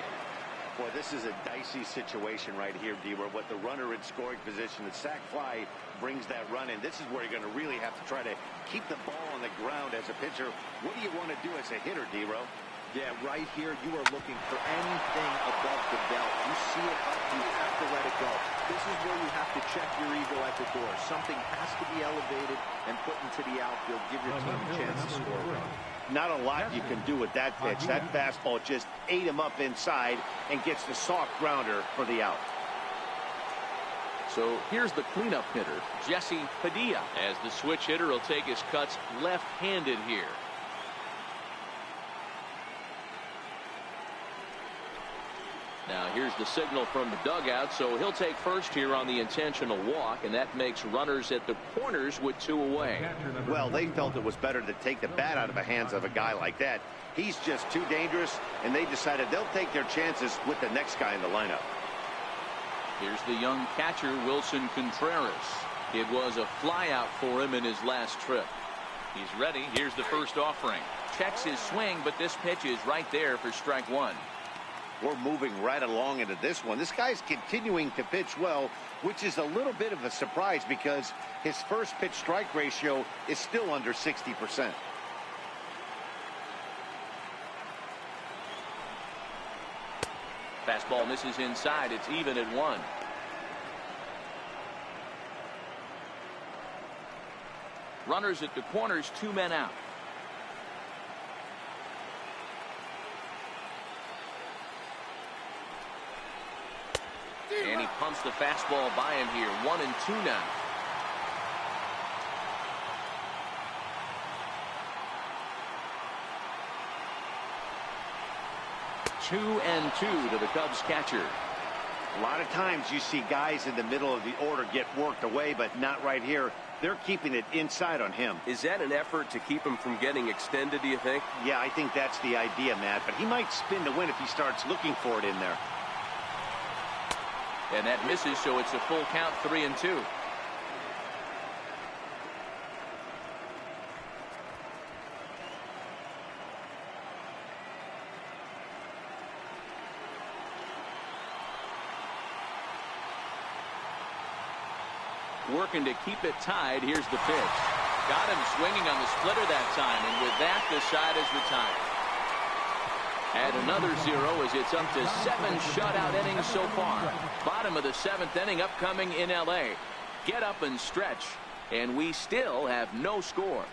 Boy, this is a dicey situation right here, D, where what the runner in scoring position, the sac fly brings that run in. This is where you're going to really have to try to keep the ball on the ground as a pitcher. What do you want to do as a hitter, D-Row? Yeah, right here, you are looking for anything above the belt. You see it up, you have to let it go. This is where you have to check your ego at the door. Something has to be elevated and put into the outfield. Give your team a chance to score a run. Not a lot you can do with that pitch. That fastball just ate him up inside and gets the soft grounder for the out. So here's the cleanup hitter, Jesse Padilla, as the switch hitter will take his cuts left-handed here. Now here's the signal from the dugout, so he'll take first here on the intentional walk, and that makes runners at the corners with 2 away. Well, they felt it was better to take the bat out of the hands of a guy like that. He's just too dangerous, and they decided they'll take their chances with the next guy in the lineup. Here's the young catcher, Wilson Contreras. It was a flyout for him in his last trip. He's ready. Here's the first offering. Checks his swing, but this pitch is right there for strike 1. We're moving right along into this one. This guy's continuing to pitch well, which is a little bit of a surprise because his first pitch strike ratio is still under 60%. Fastball misses inside. It's even at 1. Runners at the corners, 2 men out. And he pumps the fastball by him here. 1-2 now. Two and 2 to the Cubs catcher. A lot of times you see guys in the middle of the order get worked away, but not right here. They're keeping it inside on him. Is that an effort to keep him from getting extended, do you think? Yeah, I think that's the idea, Matt. But he might spin to win if he starts looking for it in there. And that misses, so it's a full count, 3-2. Working to keep it tied. Here's the pitch. Got him swinging on the splitter that time, and with that, the side is retired. Add another 0 as it's up to 7 shutout innings so far. Bottom of the 7th inning upcoming in L.A. Get up and stretch, and we still have no score.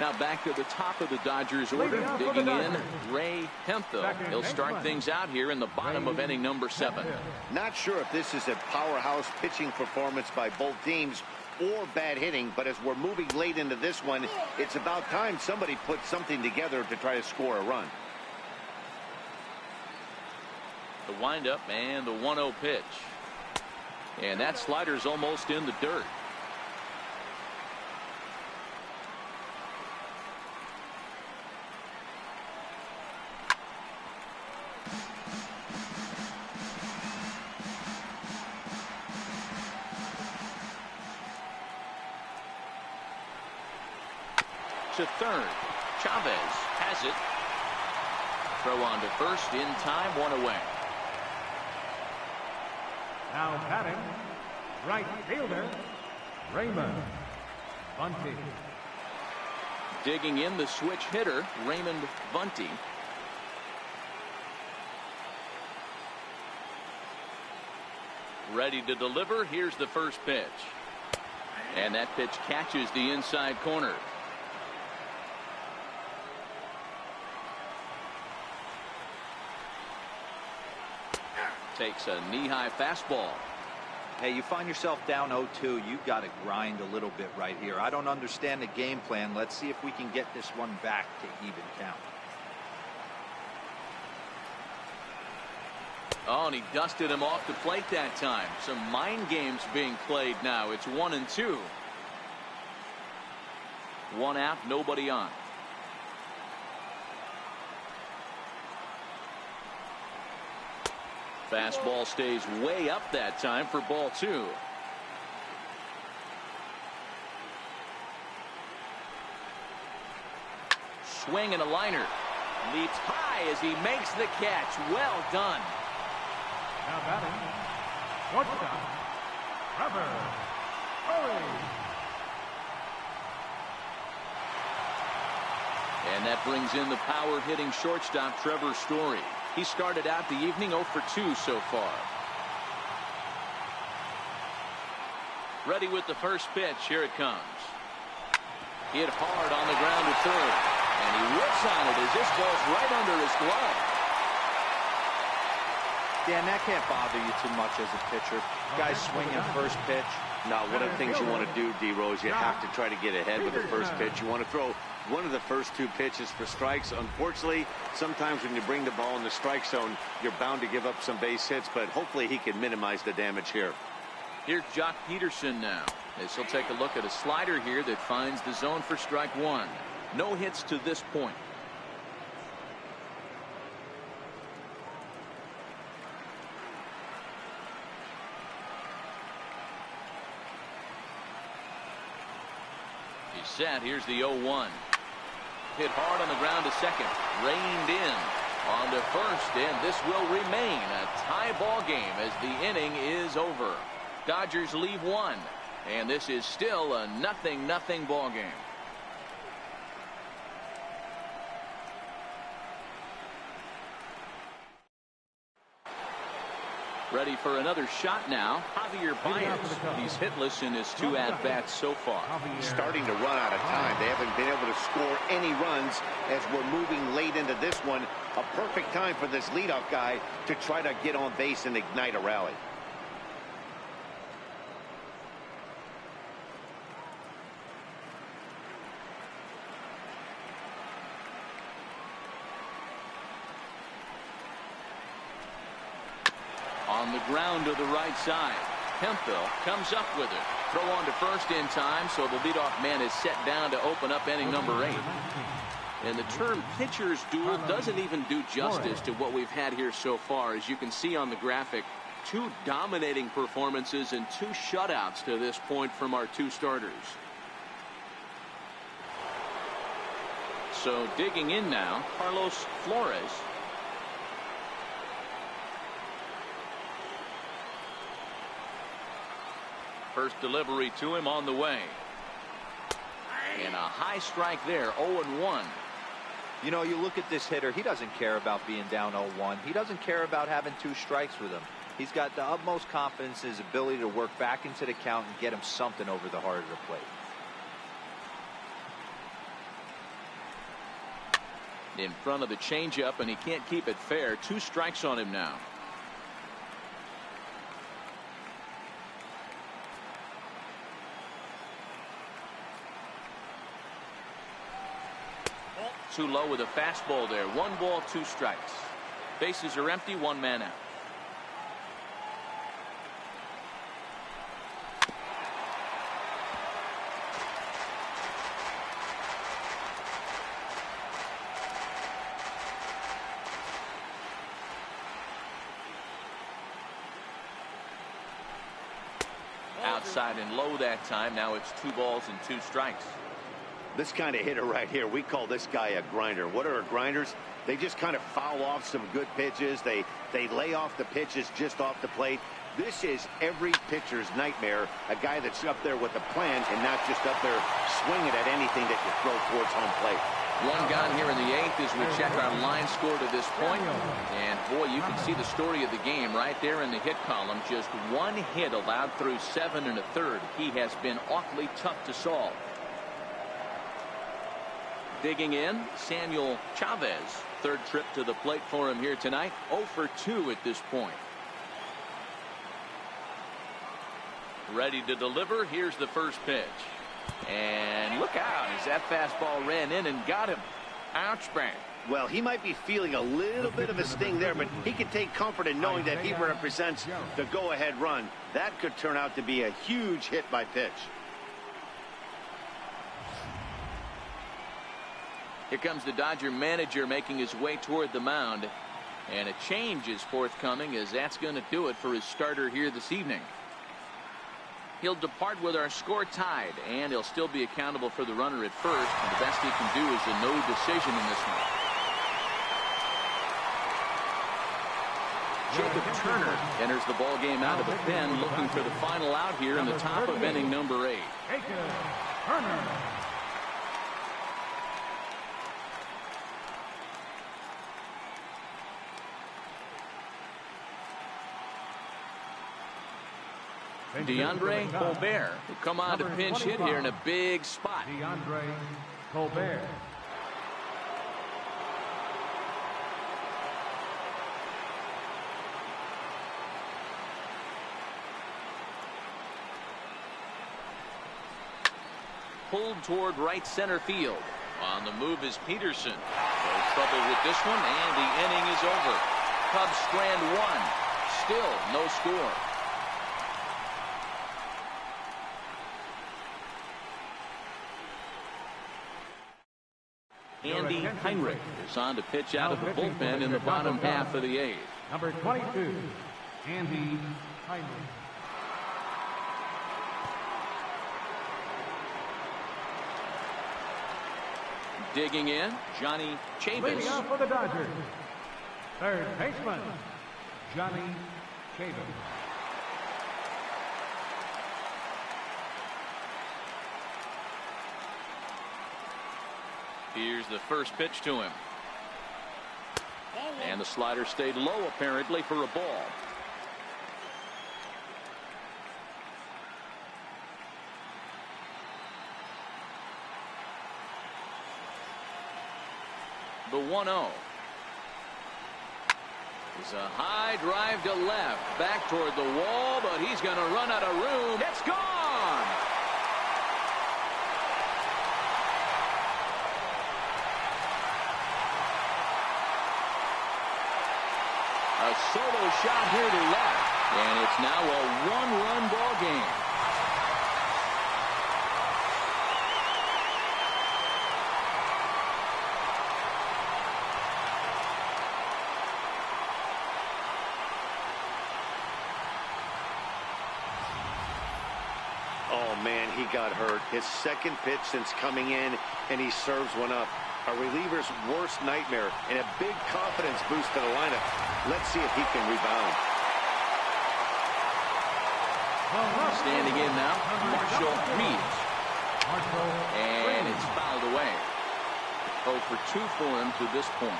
Now back to the top of the Dodgers order, digging in, Ray Hemphill. He'll start things out here in the bottom of inning number 7. Not sure if this is a powerhouse pitching performance by both teams or bad hitting, but as we're moving late into this one, it's about time somebody put something together to try to score a run. The windup and the 1-0 pitch. And that slider's almost in the dirt. To third. Chavez has it. Throw on to first in time, 1 away. Now batting, right fielder, Raymond Bunty. Digging in the switch hitter, Raymond Bunty. Ready to deliver. Here's the first pitch. And that pitch catches the inside corner. Takes a knee-high fastball. Hey, you find yourself down 0-2. You've got to grind a little bit right here. I don't understand the game plan. Let's see if we can get this one back to even count. Oh, and he dusted him off the plate that time. Some mind games being played now. It's 1-2. 1 out, nobody on. Fastball stays way up that time for ball 2. Swing and a liner. Leaps high as he makes the catch. Well done. Now batting, shortstop, Trevor Story. And that brings in the power hitting shortstop Trevor Story. He started out the evening 0 for 2 so far. Ready with the first pitch. Here it comes. Hit hard on the ground to third. And he whips on it as this ball's right under his glove. Dan, that can't bother you too much as a pitcher. Guys swinging first pitch. Now, one of the things you want to do, D-Rose, you have to try to get ahead with the first pitch. You want to throw one of the first 2 pitches for strikes. Unfortunately, sometimes when you bring the ball in the strike zone, you're bound to give up some base hits, but hopefully he can minimize the damage here. Here's Jock Peterson now, as he'll take a look at a slider here that finds the zone for strike 1. No hits to this point. He's set. Here's the 0-1. Hit hard on the ground to second. Reined in on to first, and this will remain a tie ball game as the inning is over. Dodgers leave 1, and this is still a 0-0 ball game. Ready for another shot now. Javier Baez. He's hitless in his 2 at-bats so far. Starting to run out of time. They haven't been able to score any runs as we're moving late into this one. A perfect time for this leadoff guy to try to get on base and ignite a rally. On the ground to the right side. Hemphill comes up with it. Throw on to first in time, so the leadoff man is set down to open up inning number 8. And the term pitcher's duel doesn't even do justice to what we've had here so far. As you can see on the graphic, 2 dominating performances and 2 shutouts to this point from our 2 starters. So digging in now, Carlos Flores. First delivery to him on the way. And a high strike there, 0-1. You know, you look at this hitter, he doesn't care about being down 0-1. He doesn't care about having 2 strikes with him. He's got the utmost confidence in his ability to work back into the count and get him something over the heart of the plate. In front of the changeup, and he can't keep it fair. 2 strikes on him now. Too low with a fastball there. 1 ball, 2 strikes. Bases are empty, 1 man out. Outside and low that time. Now it's 2 balls and 2 strikes. This kind of hitter right here, we call this guy a grinder. What are grinders? They just kind of foul off some good pitches. They lay off the pitches just off the plate. This is every pitcher's nightmare, a guy that's up there with a plan and not just up there swinging at anything that you throw towards home plate. 1 gone here in the 8th as we check our line score to this point. And boy, you can see the story of the game right there in the hit column. Just 1 hit allowed through 7 1/3. He has been awfully tough to solve. Digging in, Samuel Chavez. 3rd trip to the plate for him here tonight. 0 for 2 at this point. Ready to deliver. Here's the first pitch. And look out as that fastball ran in and got him. Ouch, bang. Well, he might be feeling a little bit of a sting there, but he can take comfort in knowing that he represents the go-ahead run. That could turn out to be a huge hit by pitch. Here comes the Dodger manager making his way toward the mound. And a change is forthcoming, as that's going to do it for his starter here this evening. He'll depart with our score tied, and he'll still be accountable for the runner at first. And the best he can do is a no decision in this one. Jacob Turner enters the ball game out of the pen, looking for the final out here in the top of inning number 8. Jacob Turner. DeAndre Colbert will come on to pinch hit here in a big spot. DeAndre Colbert. Pulled toward right center field. On the move is Peterson. No trouble with this one, and the inning is over. Cubs strand 1. Still no score. Andy Heinrich is on to pitch out of the bullpen in the bottom half of the 8th. Number 22, Andy Heinrich. Digging in, Johnny Chavis. Leading off for the Dodgers, 3rd baseman, Johnny Chavis. Here's the first pitch to him. And the slider stayed low apparently for a ball. The 1-0 is a high drive to left, back toward the wall, but he's going to run out of room. It's gone. A solo shot here to left. And it's now a one-run ball game. Oh, man, he got hurt. His second pitch since coming in, and he serves one up. A reliever's worst nightmare and a big confidence boost to the lineup. Let's see if he can rebound. Standing in now, Marshall Reeves. And it's fouled away. 0 for 2 for him to this point.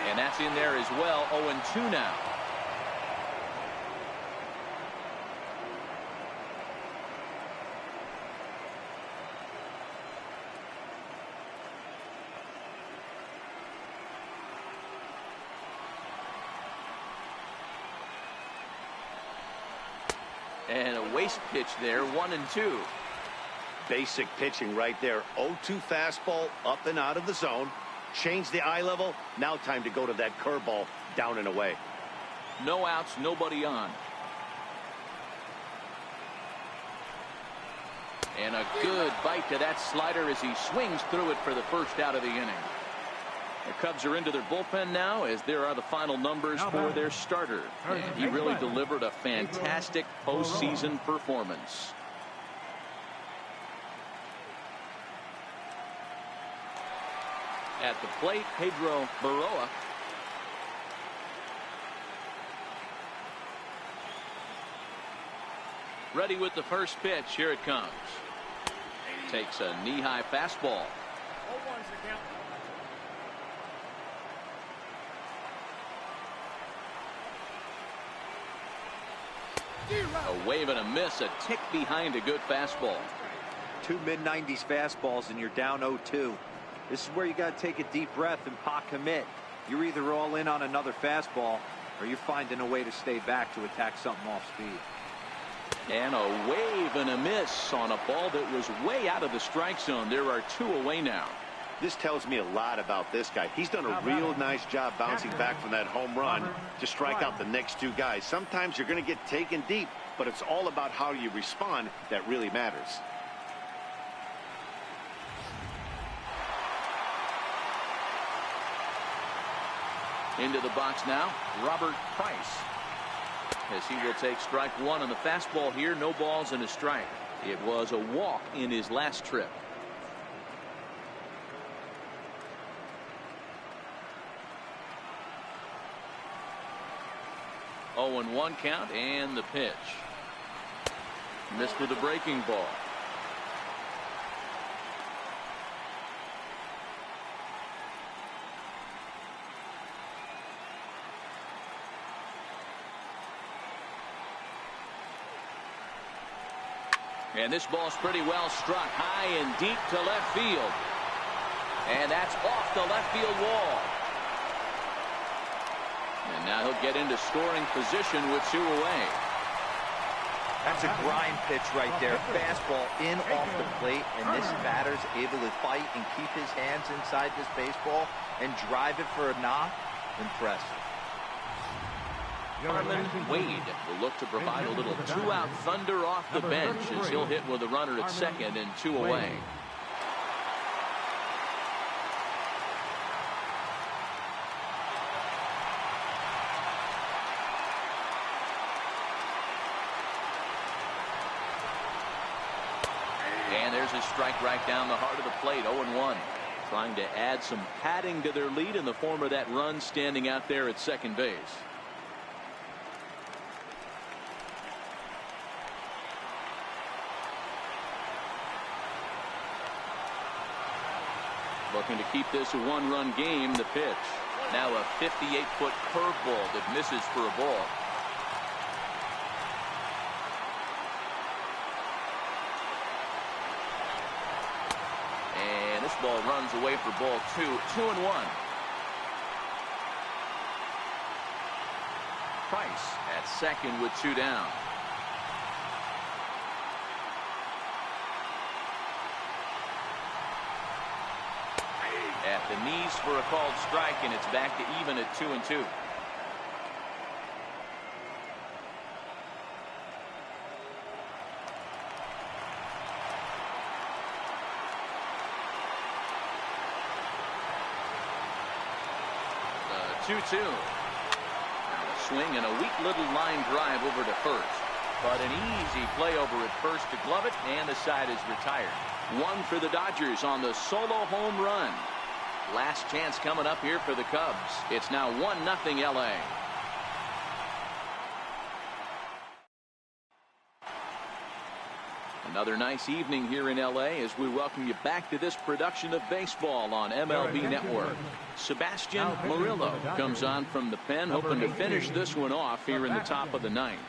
And that's in there as well. 0-2 now. And a waste pitch there, 1-2. Basic pitching right there. 0-2 fastball up and out of the zone. Change the eye level. Now time to go to that curveball down and away. No outs, nobody on. And a good bite to that slider as he swings through it for the first out of the inning. The Cubs are into their bullpen now as there are the final numbers for their starter. And he really delivered a fantastic postseason performance. At the plate, Pedro Baroa. Ready with the first pitch. Here it comes. Takes a knee-high fastball. A wave and a miss, a tick behind a good fastball. 2 mid-90s fastballs and you're down 0-2. This is where you got to take a deep breath and pot commit. You're either all in on another fastball or you're finding a way to stay back to attack something off speed. And a wave and a miss on a ball that was way out of the strike zone. There are 2 away now. This tells me a lot about this guy. He's done a real nice job bouncing back from that home run to strike out the next 2 guys. Sometimes you're going to get taken deep, but it's all about how you respond that really matters. Into the box now, Robert Price. As he will take strike 1 on the fastball here. No balls and a strike. It was a walk in his last trip. Oh, and 1 count and the pitch. Missed with a breaking ball. And this ball's pretty well struck high and deep to left field. And that's off the left field wall. And now he'll get into scoring position with 2 away. That's a grind pitch right there. Fastball in off the plate, and this batter's able to fight and keep his hands inside this baseball and drive it for a knock. Impressive. Harlan Wade will look to provide a little 2-out thunder off the bench as he'll hit with a runner at second and 2 away. And there's a strike right down the heart of the plate. 0-1. Trying to add some padding to their lead in the form of that run standing out there at second base. Looking to keep this a 1-run game. The pitch. Now a 58-foot curveball that misses for a ball. And this ball runs away for ball 2. 2-1. Price at second with 2 down. At the knees for a called strike, and it's back to even at 2-2. The 2-2. Now a swing and a weak little line drive over to first. But an easy play over at first to glove it, and the side is retired. One for the Dodgers on the solo home run. Last chance coming up here for the Cubs. It's now 1-0 LA. Another nice evening here in LA as we welcome you back to this production of baseball on MLB Network. Sebastian Murillo comes on from the pen, hoping to finish this one off here in the top of the ninth.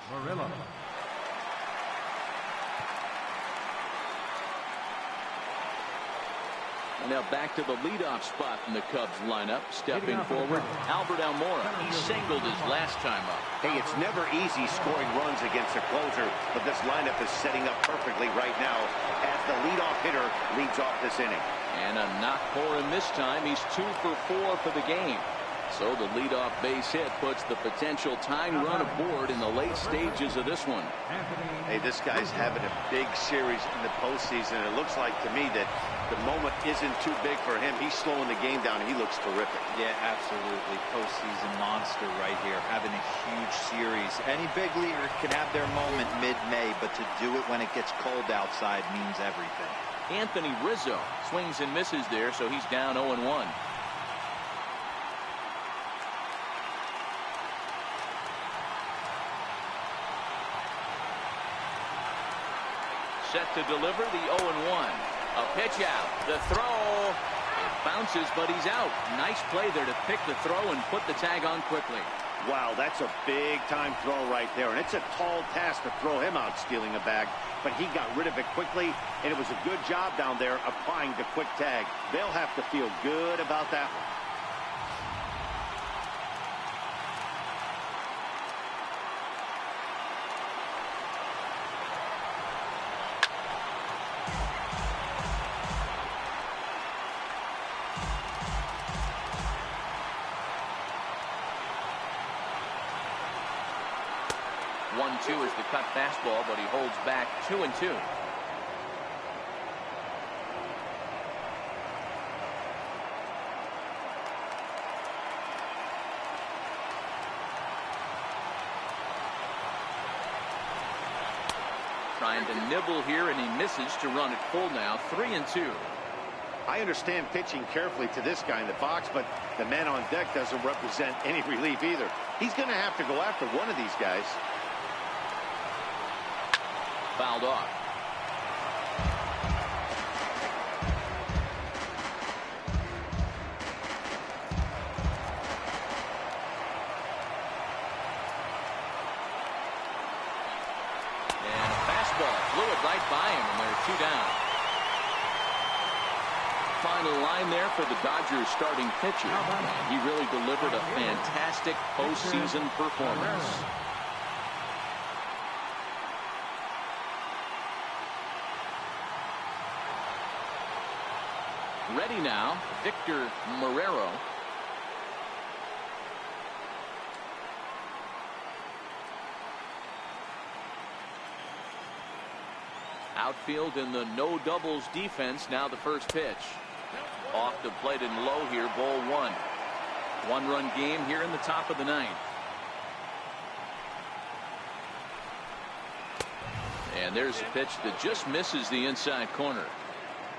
Now back to the leadoff spot in the Cubs lineup. Stepping forward, Albert Almora. He singled his last time up. Hey, it's never easy scoring runs against a closer, but this lineup is setting up perfectly right now as the leadoff hitter leads off this inning. And a knock for him this time. He's 2 for 4 for the game. So the leadoff base hit puts the potential tying run aboard in the late stages of this one. Hey, this guy's having a big series in the postseason. It looks like to me that the moment isn't too big for him. He's slowing the game down. He looks terrific. Yeah, absolutely. Postseason monster right here, having a huge series. Any big leaguer can have their moment mid-May, but to do it when it gets cold outside means everything. Anthony Rizzo swings and misses there, so he's down 0-1. Set to deliver the 0-1. A pitch out. The throw. It bounces, but he's out. Nice play there to pick the throw and put the tag on quickly. Wow, that's a big-time throw right there, and it's a tall task to throw him out stealing a bag, but he got rid of it quickly, and it was a good job down there applying the quick tag. They'll have to feel good about that one. One-two is the cut fastball, but he holds back 2-2. Trying to nibble here, and he misses to run it full now. 3-2. I understand pitching carefully to this guy in the box, but the man on deck doesn't represent any relief either. He's going to have to go after one of these guys. Fouled off. And a fastball flew it right by him, and they're 2 down. Final line there for the Dodgers starting pitcher. And he really delivered a fantastic postseason performance. Ready now, Victor Marrero. Outfield in the no doubles defense. Now the first pitch. Off the plate and low here, ball 1. 1-run game here in the top of the ninth. And there's a pitch that just misses the inside corner.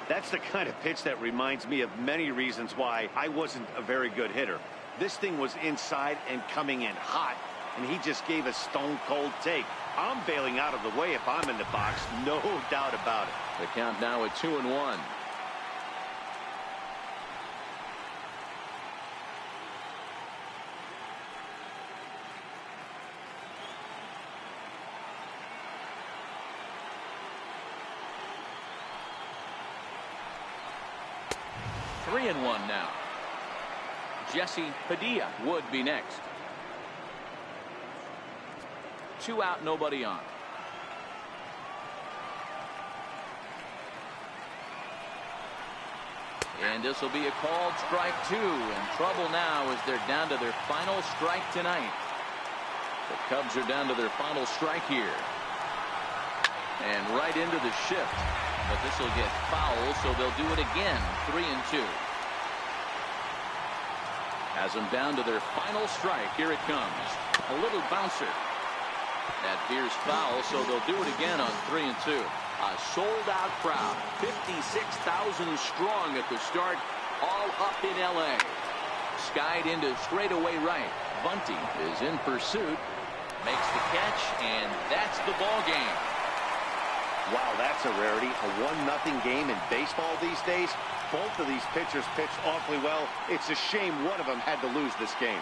That's the kind of pitch that reminds me of many reasons why I wasn't a very good hitter. This thing was inside and coming in hot, and he just gave a stone-cold take. I'm bailing out of the way if I'm in the box, no doubt about it. The count now at 2-1. Three and 1 now. Jesse Padilla would be next. 2 out, nobody on. And this will be a called strike 2. And trouble now as they're down to their final strike tonight. The Cubs are down to their final strike here. And right into the shift. But this will get foul, so they'll do it again. 3-2. Has them down to their final strike. Here it comes. A little bouncer. That veers foul, so they'll do it again on 3-2. A sold-out crowd, 56,000 strong at the start, all up in L.A. Skied into straightaway right. Bunty is in pursuit, makes the catch, and that's the ball game. Wow, that's a rarity. A 1-0 game in baseball these days. Both of these pitchers pitched awfully well. It's a shame one of them had to lose this game.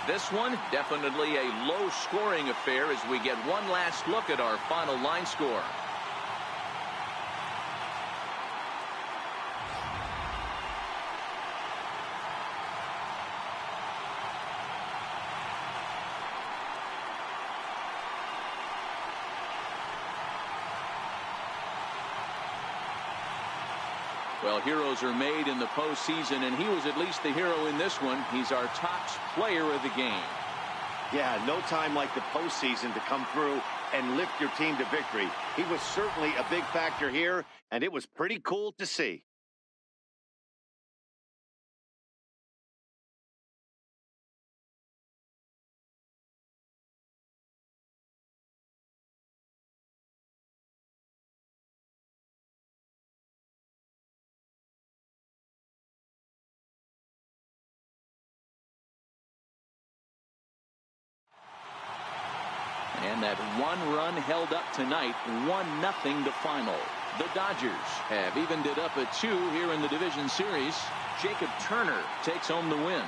This one, definitely a low-scoring affair as we get one last look at our final line score. Well, heroes are made in the postseason, and he was at least the hero in this one. He's our top player of the game. Yeah, no time like the postseason to come through and lift your team to victory. He was certainly a big factor here, and it was pretty cool to see. And that one run held up tonight, 1-0 to final. The Dodgers have evened it up at 2 here in the division series. Jacob Turner takes home the win.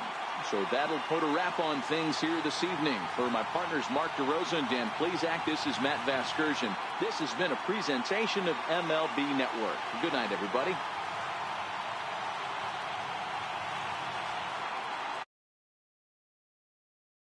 So that'll put a wrap on things here this evening. For my partners Mark DeRosa and Dan Plesac, this is Matt Vasgersian. This has been a presentation of MLB Network. Good night, everybody.